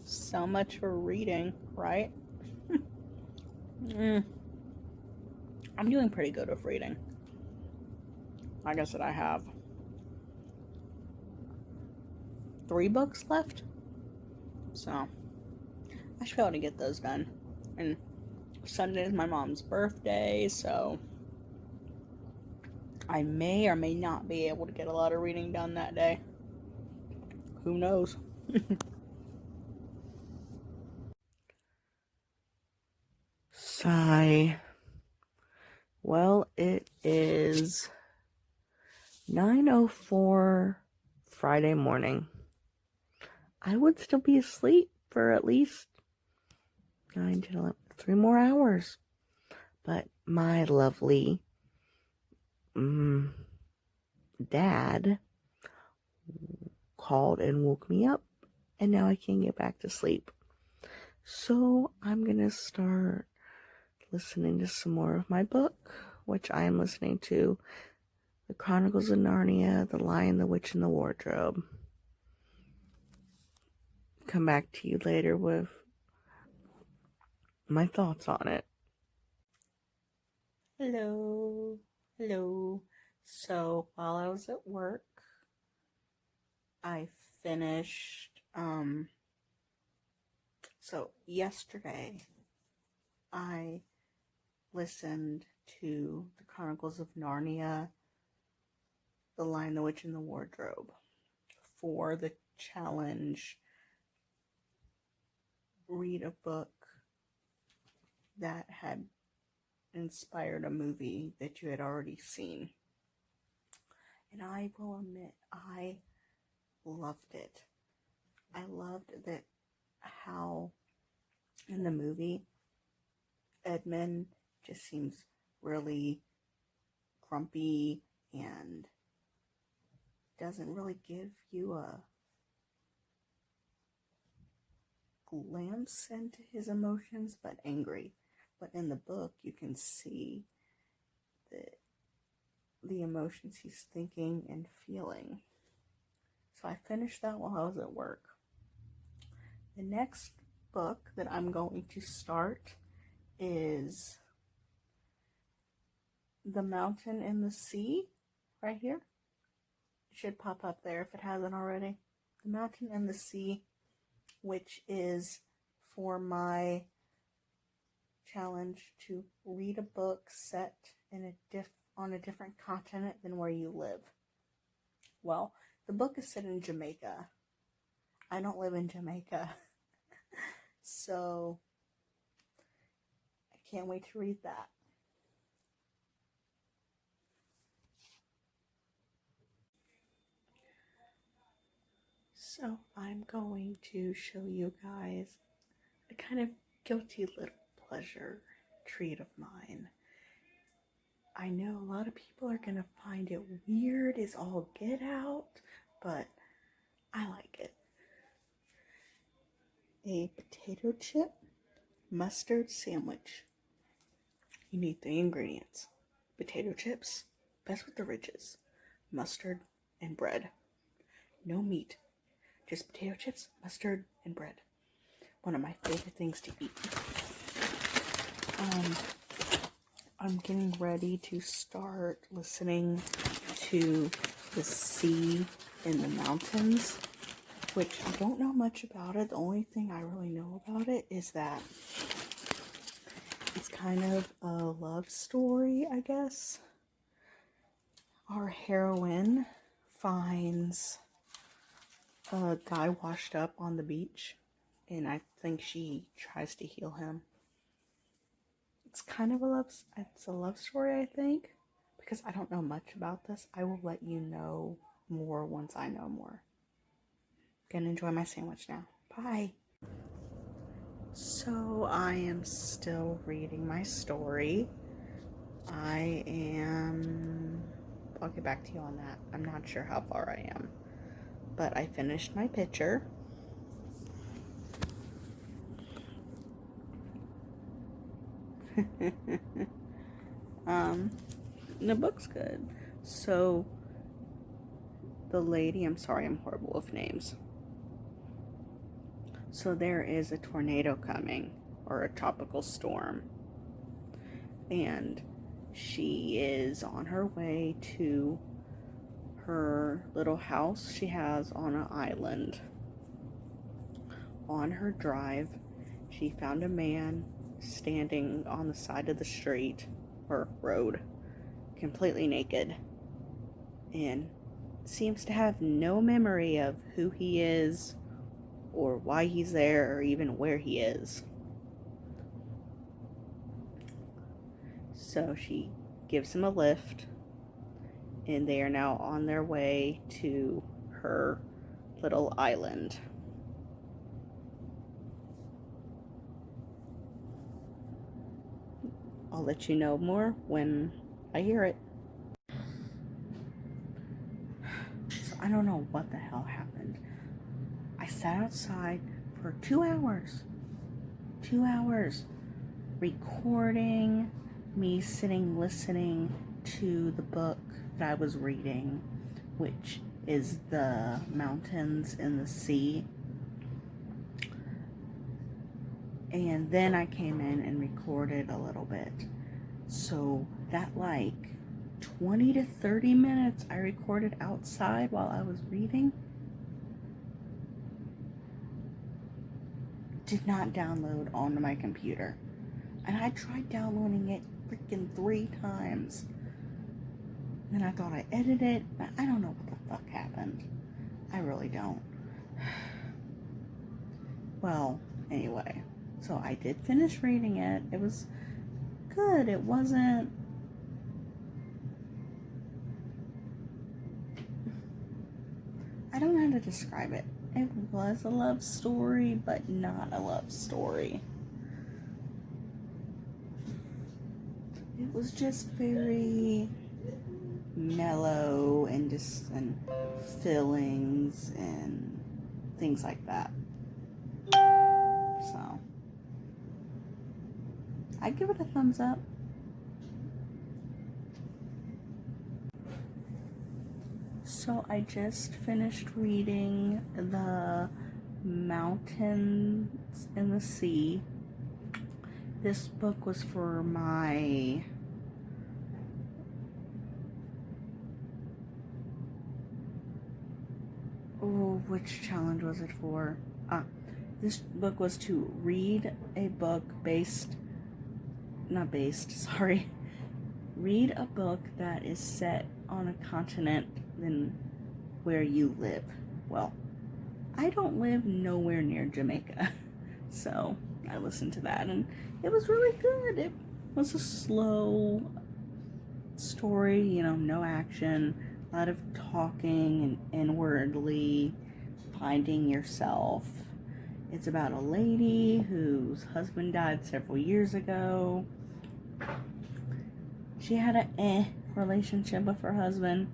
So much for reading, right? I'm doing pretty good with reading. Like I said, I have 3 books left. So I should be able to get those done. And Sunday is my mom's birthday, so I may or may not be able to get a lot of reading done that day. Who knows? Sigh. Well, it is 9:04 Friday morning. I would still be asleep for at least 9 to 11, 3 more hours. But my lovely dad called and woke me up, and now I can't get back to sleep. So I'm gonna start listening to some more of my book, which I am listening to The Chronicles of Narnia, The Lion, the Witch, and the Wardrobe. Come back to you later with my thoughts on it. Hello. So while I was at work, I finished so yesterday I listened to The Chronicles of Narnia, The Lion, the Witch, and the Wardrobe for the challenge. Read a book that had inspired a movie that you had already seen. And I will admit, I loved it. I loved that how in the movie Edmund just seems really grumpy and doesn't really give you a glimpse into his emotions, but angry. But in the book, you can see that the emotions he's thinking and feeling. So I finished that while I was at work. The next book that I'm going to start is The Mountain and the Sea, right here. It should pop up there if it hasn't already. The Mountain and the Sea, which is for my challenge to read a book set in on a different continent than where you live. Well, the book is set in Jamaica. I don't live in Jamaica. So I can't wait to read that. So I'm going to show you guys a kind of guilty little pleasure treat of mine. I know a lot of people are going to find it weird as all get out, but I like it. A potato chip mustard sandwich. You need 3 ingredients. Potato chips, best with the ridges, mustard, and bread. No meat, just potato chips, mustard, and bread. One of my favorite things to eat. I'm getting ready to start listening to the sea in the mountains, which I don't know much about it. The only thing I really know about it is that it's kind of a love story, I guess. Our heroine finds a guy washed up on the beach, and I think she tries to heal him. It's kind of it's a love story, I think, because I don't know much about this. I will let you know more once I know more. Gonna enjoy my sandwich now. Bye. So I am still reading my story. I'll get back to you on that. I'm not sure how far I am, but I finished my picture. The book's good. So the lady, I'm sorry, I'm horrible with names. So there is a tornado coming, or a tropical storm, and she is on her way to her little house she has on an island. On her drive, she found a man standing on the side of the street or road, completely naked, and seems to have no memory of who he is or why he's there or even where he is. So she gives him a lift, and they are now on their way to her little island. I'll let you know more when I hear it. So I don't know what the hell happened. I sat outside for 2 hours. 2 hours recording me sitting listening to the book that I was reading, which is The Mountains and the Sea. And then I came in and recorded a little bit. So that 20 to 30 minutes I recorded outside while I was reading did not download onto my computer. And I tried downloading it freaking 3 times. Then I thought I edited it, but I don't know what the fuck happened. I really don't. Well, anyway. So I did finish reading it. It was good. It wasn't... I don't know how to describe it. It was a love story, but not a love story. It was just very mellow and just feelings and things like that. So I give it a thumbs up. So I just finished reading The Mountains and the Sea. This book was for my which challenge was it for? This book was to read a book read a book that is set on a continent than where you live. Well, I don't live nowhere near Jamaica, so I listened to that and it was really good. It was a slow story, no action, a lot of talking and inwardly finding yourself. It's about a lady whose husband died several years ago. She had a relationship with her husband.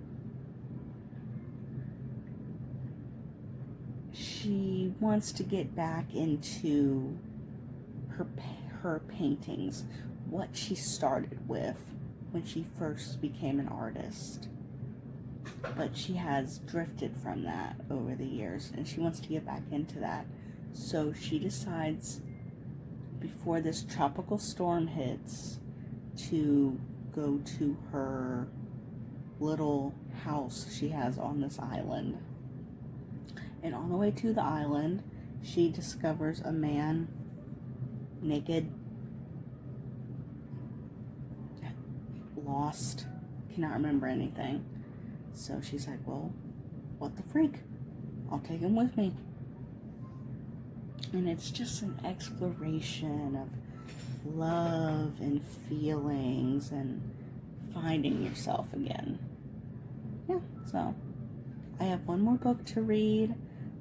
She wants to get back into her paintings, what she started with when she first became an artist. But she has drifted from that over the years, and she wants to get back into that. So she decides, before this tropical storm hits, to go to her little house she has on this island. And on the way to the island, she discovers a man naked, lost, cannot remember anything. So she's like, well, what the freak? I'll take him with me. And it's just an exploration of love and feelings and finding yourself again. Yeah, so I have one more book to read.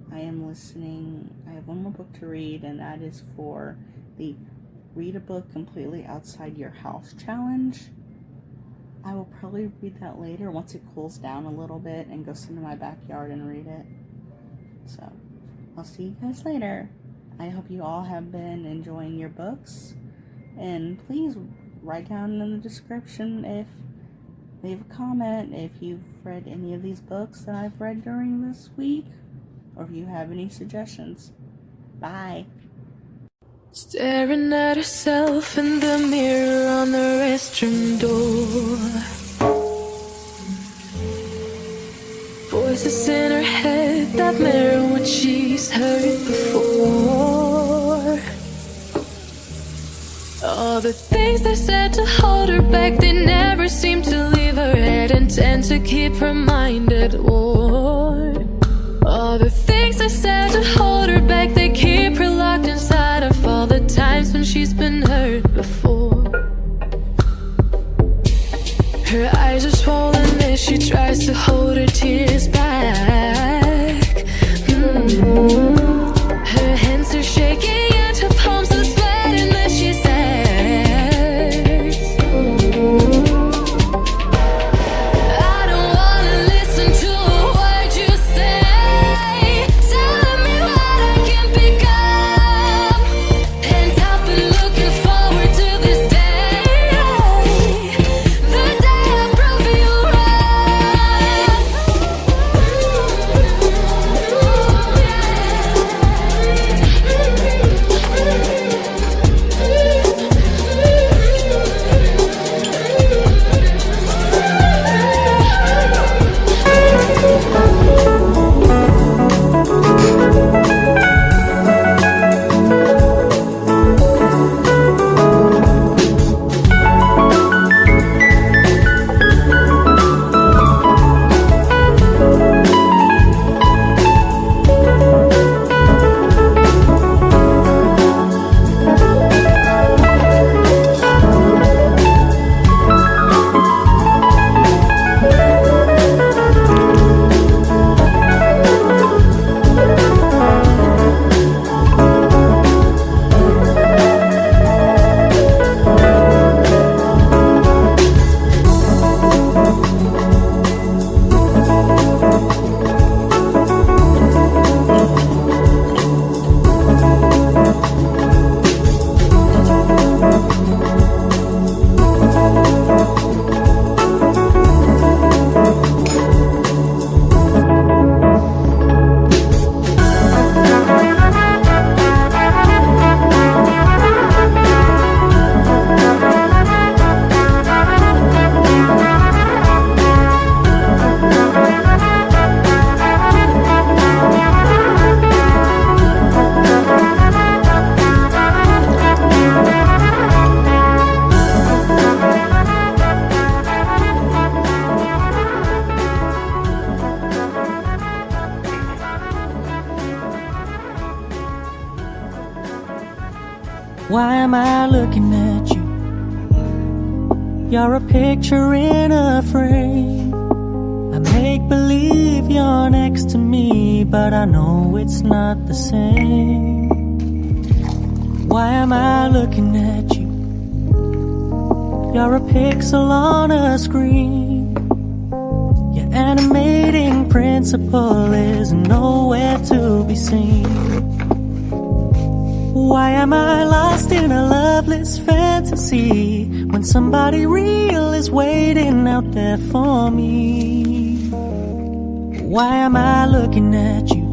I have one more book to read, and that is for the Read a Book Completely Outside Your House challenge. I will probably read that later once it cools down a little bit and go sit in my backyard and read it. So, I'll see you guys later. I hope you all have been enjoying your books. And please write down in the description leave a comment if you've read any of these books that I've read during this week, or if you have any suggestions. Bye. Staring at herself in the mirror on the restroom door. Voices in her head that mirror what she's heard before. All the things they said to hold her back, they never seem to leave her head and tend to keep her mind at war. All the things they said to hold her back, they keep her locked inside of all the times when she's been hurt before. Her eyes are swollen as she tries to hold her tears back. Her hands are shaking and her palms are sweating as she says, I don't wanna listen to a word you say, telling me what I can become. And I've been looking forward to this day, the day I prove you wrong. Why am I looking at you? You're a picture in a frame. I make believe you're next to me, but I know it's not the same. Why am I looking at you? You're a pixel on a screen. Your animating principle is nowhere to be seen. Why am I lost in a loveless fantasy when somebody real is waiting out there for me? Why am I looking at you?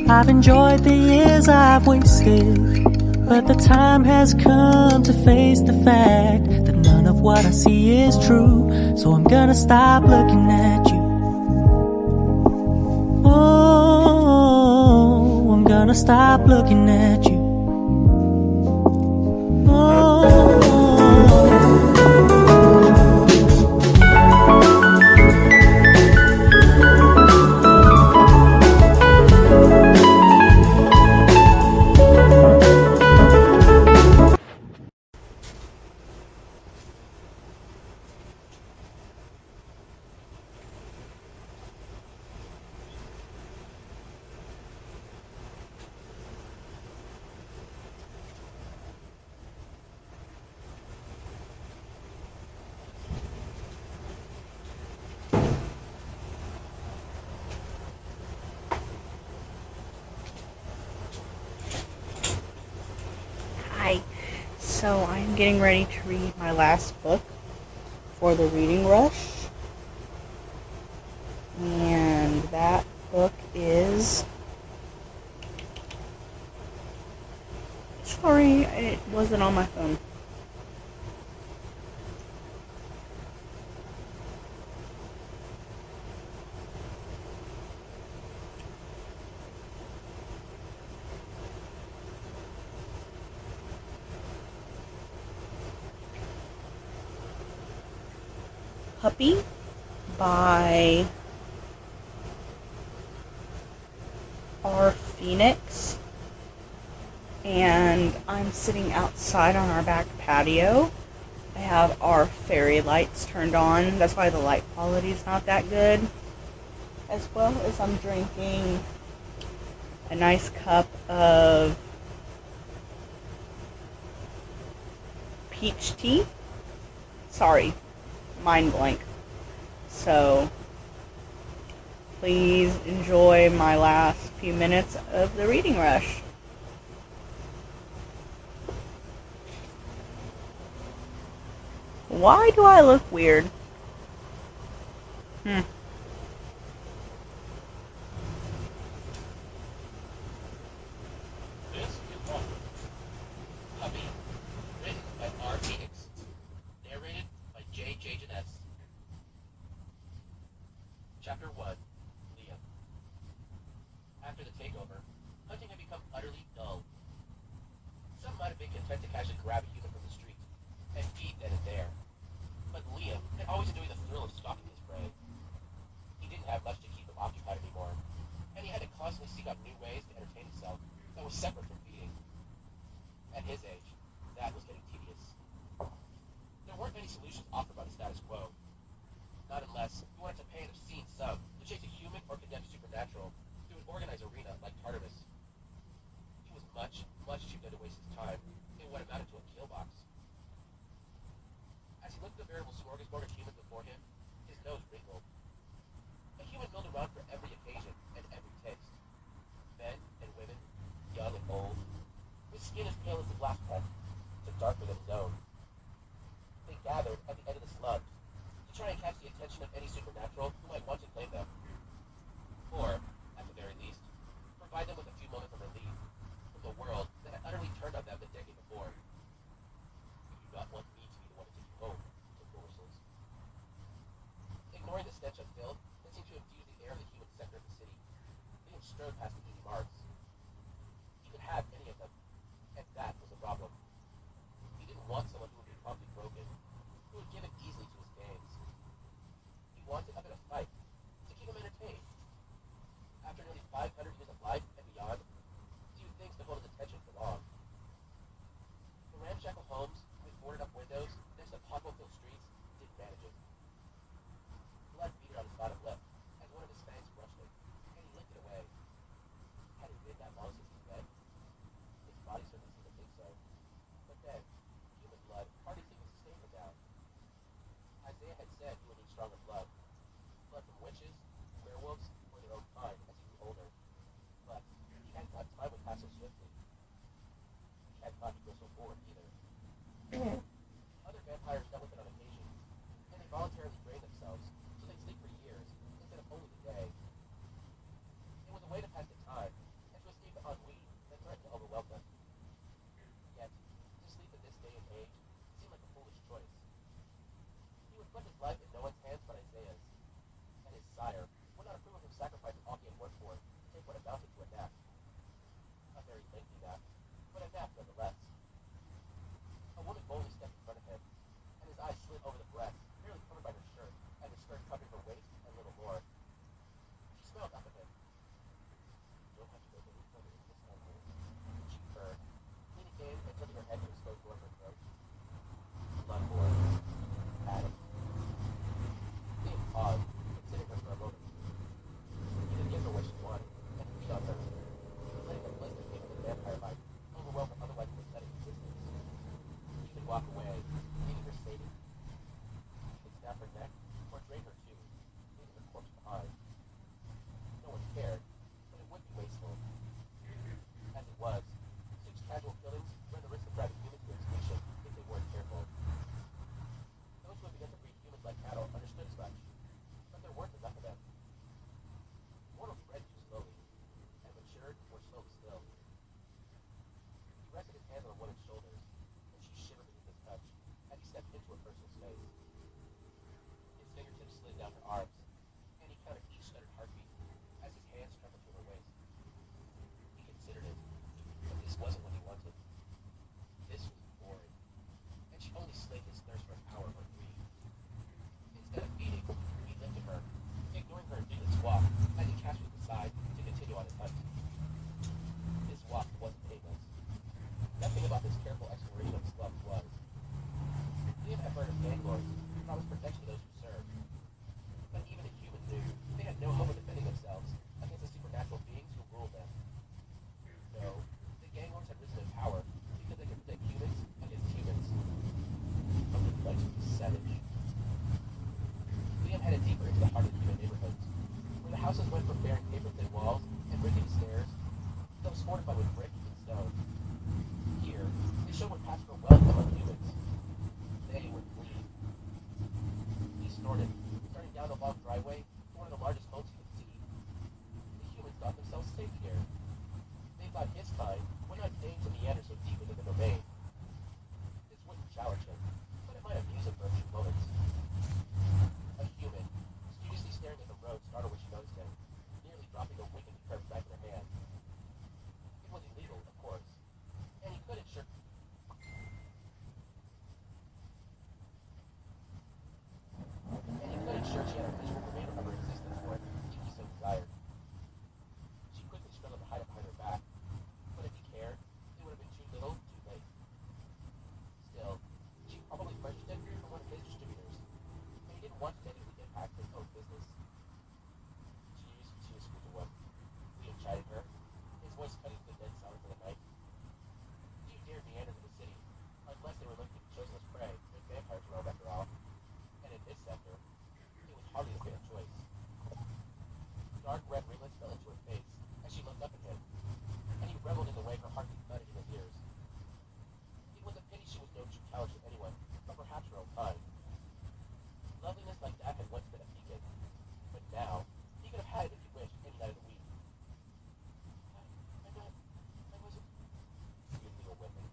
I've enjoyed the years I've wasted, but the time has come to face the fact that none of what I see is true. So I'm gonna stop looking at you. Oh, I'm gonna stop looking at you. Oh. Hi. So I'm getting ready to read my last book for the Reading Rush. And that book is... Sorry, it wasn't on my phone. Puppy by R. Phoenix, and I'm sitting outside on our back patio. I have our fairy lights turned on, that's why the light quality is not that good, as well as I'm drinking a nice cup of peach tea. Sorry, mind blank. So please enjoy my last few minutes of the Reading Rush. Why do I look weird? This is one. Puppy, written by R. Phoenix, narrated by J. Jeunesse. Chapter 1, Liam. After the takeover, hunting had become utterly dull. Some might have been content to casually grab a human from the street and eat then and there. But Liam had always enjoyed the thrill of stalking his prey. He didn't have much to keep him occupied anymore, and he had to constantly seek out new ways to entertain himself that were separate from feeding. At his age, that was getting tedious. There weren't many solutions offered by the status quo. Not unless you wanted to pay an obscene sum to chase a human or condemned supernatural through an organized arena like Tartarus. He was much too dead to waste his time in what amounted to a kill box. As he looked at the veritable smorgasbord of humans before him, his nose wrinkled. A human milled around for every occasion and every taste. Men and women, young and old, with skin as pale as the glass pen, so darker than his own. They gathered at the end of the slug to try and catch the attention of any supernatural who might want to claim them. Or, at the very least, provide them with a few moments of relief from the world that had utterly turned on them the decade before. You do not want me to be the one to take you home, said Morsels. Ignoring the stench of filth that seemed to infuse the air of the human sector of the city, Liam strode past the easy marks. He could have any of them, and that was the problem. He didn't want someone who would be promptly broken, who would give in easily to his games. He wanted a bit of fight, to keep him gang lords promised protection to those who served. But even the humans knew they had no hope of defending themselves against the supernatural beings who ruled them. No, the gang lords had risen in power because they could protect humans against humans. But the legend was savage. Liam headed deeper into the heart of the human neighborhoods, where the houses went from bearing paper-thin walls and rickety stairs to those fortified with brick and stone. Here, they showed what passed for wealth among humans. They were clean. He snorted, starting down the long driveway to one of the largest homes he could see. The humans thought themselves safe here. They thought his kind would not deign to meander so deep into the domain. This wouldn't challenge him, but it might amuse him for a few moments. A human, studiously staring at the road, startled when she noticed him, nearly dropping a wig and curved back in her hand. It was illegal, of course, and he couldn't sure. Sure she had a visual remainder of her existence for it, if he so desired. She quickly struggled to hide it behind her back, but if he cared, it would have been too little, too late. Still, she probably purchased it from one of his distributors, and he didn't want to negatively impact his own business. She was screwed to one. Liam chided her, his voice cutting to the dead silence of the night. You dare meander into the city, unless they were looking to be chosen as prey, when vampires roam after all. And in this sector, hardly a fair choice. Dark red ringlets fell into her face as she looked up at him, and he reveled in the way her heartbeat thudded in his ears. It was a pity she was no true challenge to anyone, but perhaps her own kind. Loveliness like that had once been a beacon, but now he could have had it if he wished any night of the week. I wasn't. You legal women.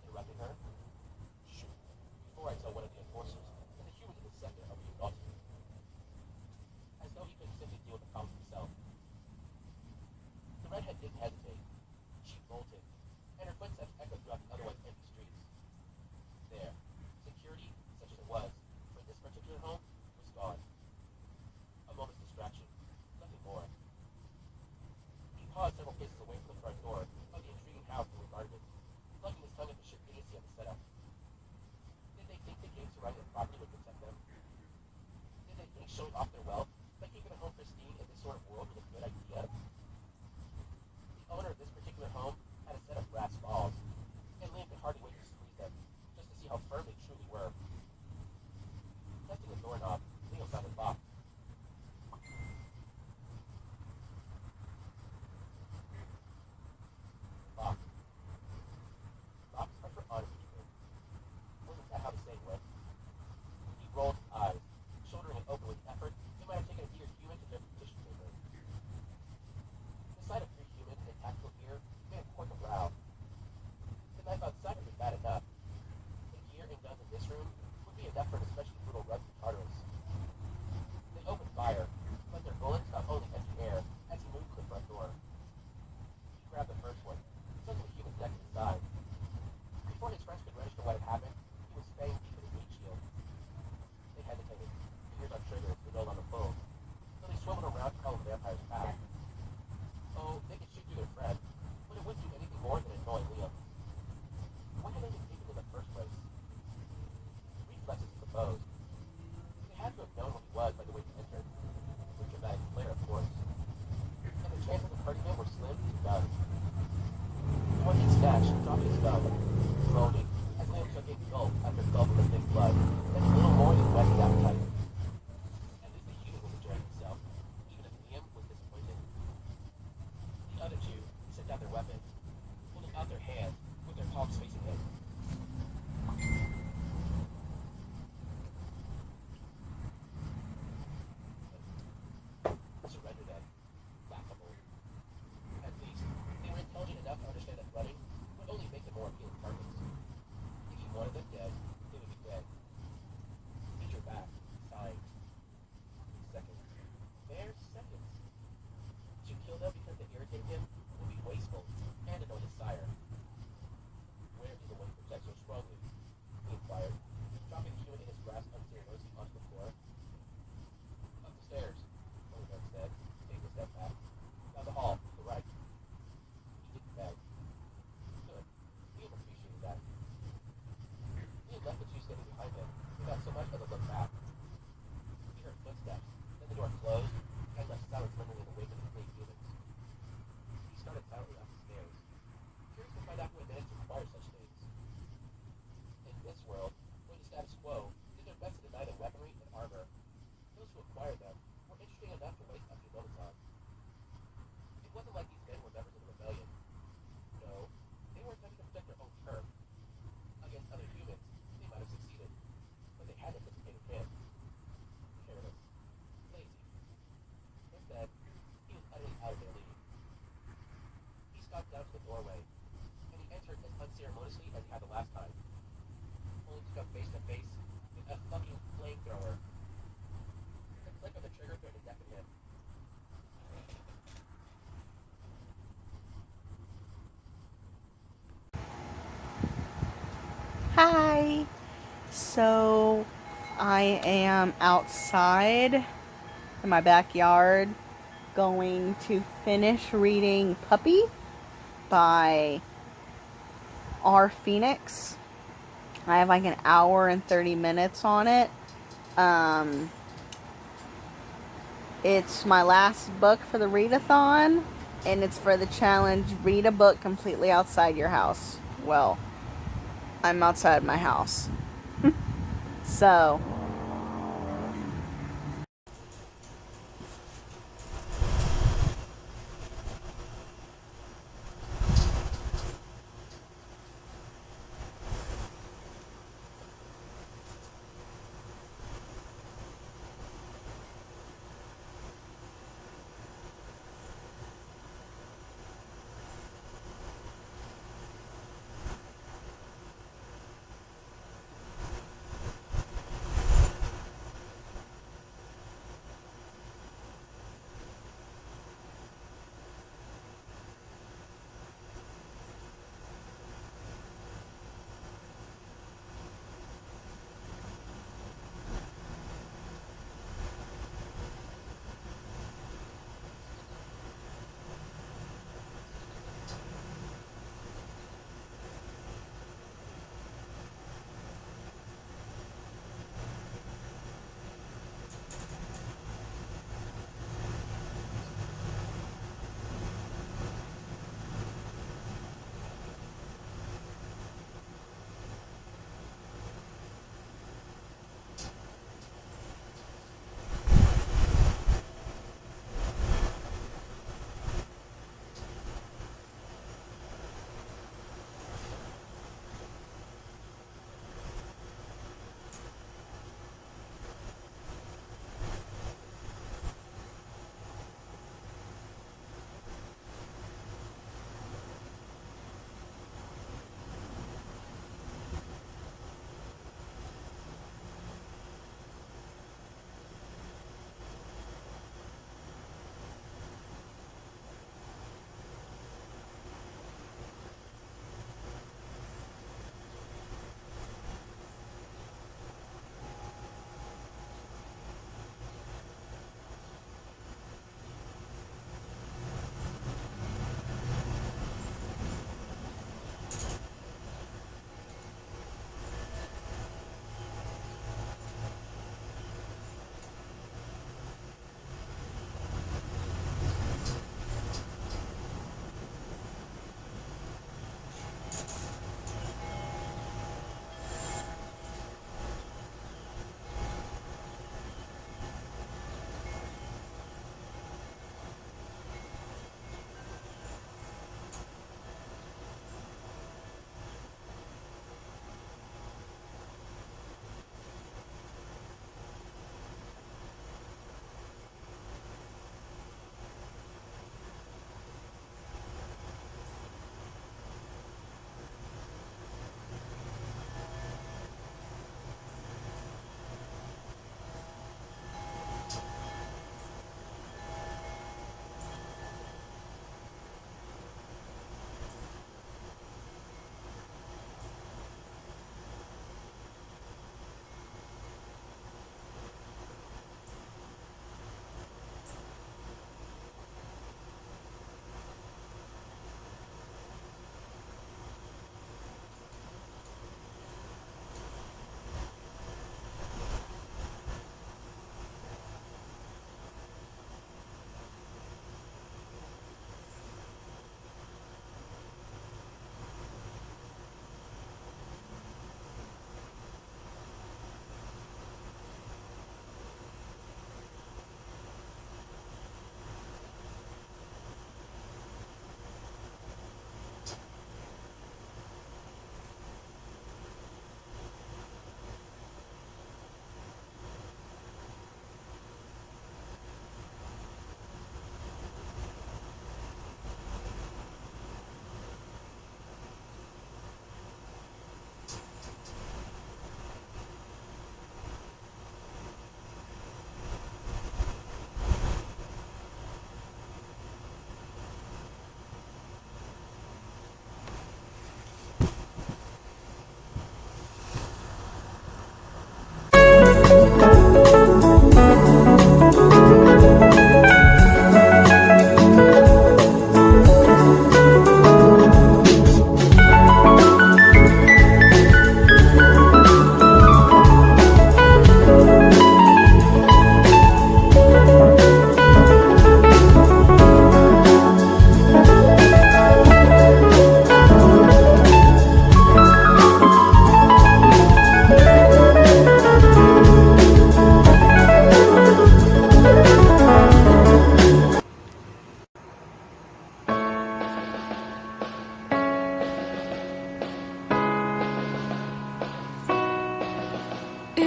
Interrupting her. Shoot. Before I tell one of the enforcers that the humans in the sector are being naughty. As though he couldn't simply deal with the problem himself. The redhead didn't hesitate. She bolted, and her footsteps echoed throughout the otherwise empty streets. There, security, such as it was, for this particular home, was gone. A moment's distraction, nothing more. He paused several paces away from the front door of the intriguing house and regarded it, plucking his tongue at the sheer idiocy of the setup. Did they think the game surrounding the property would protect them? Did they think showing off their wealth by keeping the home pristine in this sort of world was a good idea? The owner of this particular home had a set of brass balls, and Liam could hardly wait to squeeze them, just to see how firm they truly were. Testing the doorknob, Liam found it locked. Locks are for honest people. Wasn't that how the saying went? He rolled his eyes, shouldering it open with effort. It might have taken a eager human to their petition paper. The sight of three humans in tactical gear made a quirk of row. The knife outside would be bad enough. The gear and guns in this room would be enough for an especially brutal run through Tartarus. They opened fire, but their bullets not only empty air as he moved to the front door. He grabbed the first one, stuck the human's neck to the side. Before his friends could register what had happened, he was spaying deep in his meat shield. They hesitated, fingers on triggers, the nose on the phone, so they swiveled around to follow the vampire's path. Oh, they could shoot through their friend, but it wouldn't do anything more than annoy Liam. What had they been thinking in the first place? Reflexes, I suppose. They had to have known what he was by the way he entered. With dramatic flair, of course. And the chances of hurting him were slim to none. The one he'd snatched dropped his gun, groaning, as Liam took a gulp after gulp of the thick blood, that was little more than wet his appetite. At least the human was enjoying himself, even if Liam was disappointed. The other two set down their weapons, holding out their hands, with their palms facing him. Surrender then. Laughable. At least, they were intelligent enough to understand that running would only make them more appealing targets. If he wanted them dead, they would be dead. He drew back, sighing. Seconds. Bare seconds. To kill them because they irritated him would be wasteful and annoy his sire. Where is the way for the doorway, and he entered as unceremoniously as he had the last time, only to come face to face with a fucking flamethrower. The click of the trigger threatened to deafen him. Hi! So, I am outside in my backyard going to finish reading Puppy by R. Phoenix. I have like an hour and 30 minutes on it. It's my last book for the readathon, and it's for the challenge, read a book completely outside your house. Well, I'm outside my house. So,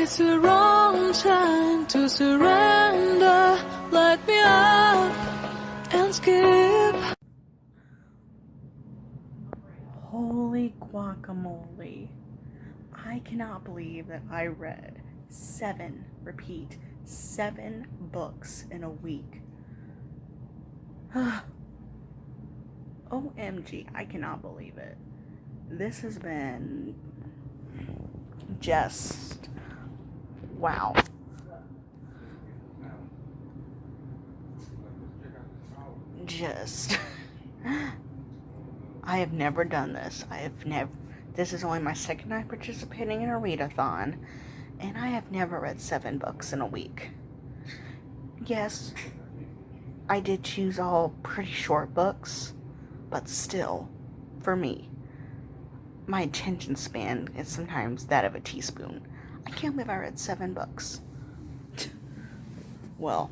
it's the wrong time to surrender. Let me up and skip. Holy guacamole. I cannot believe that I read 7 books in a week. OMG, I cannot believe it. This has been just wow. Just I have never done this. This is only my second time participating in a readathon, and I have never read 7 books in a week. Yes, I did choose all pretty short books, but still, for me, my attention span is sometimes that of a teaspoon. I can't believe I read 7 books. Well,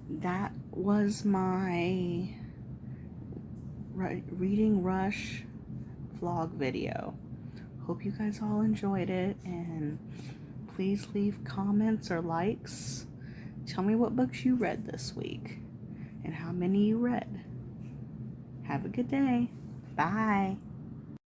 that was my reading rush vlog video. Hope you guys all enjoyed it, and please leave comments or likes. Tell me what books you read this week and how many you read. Have a good day. Bye.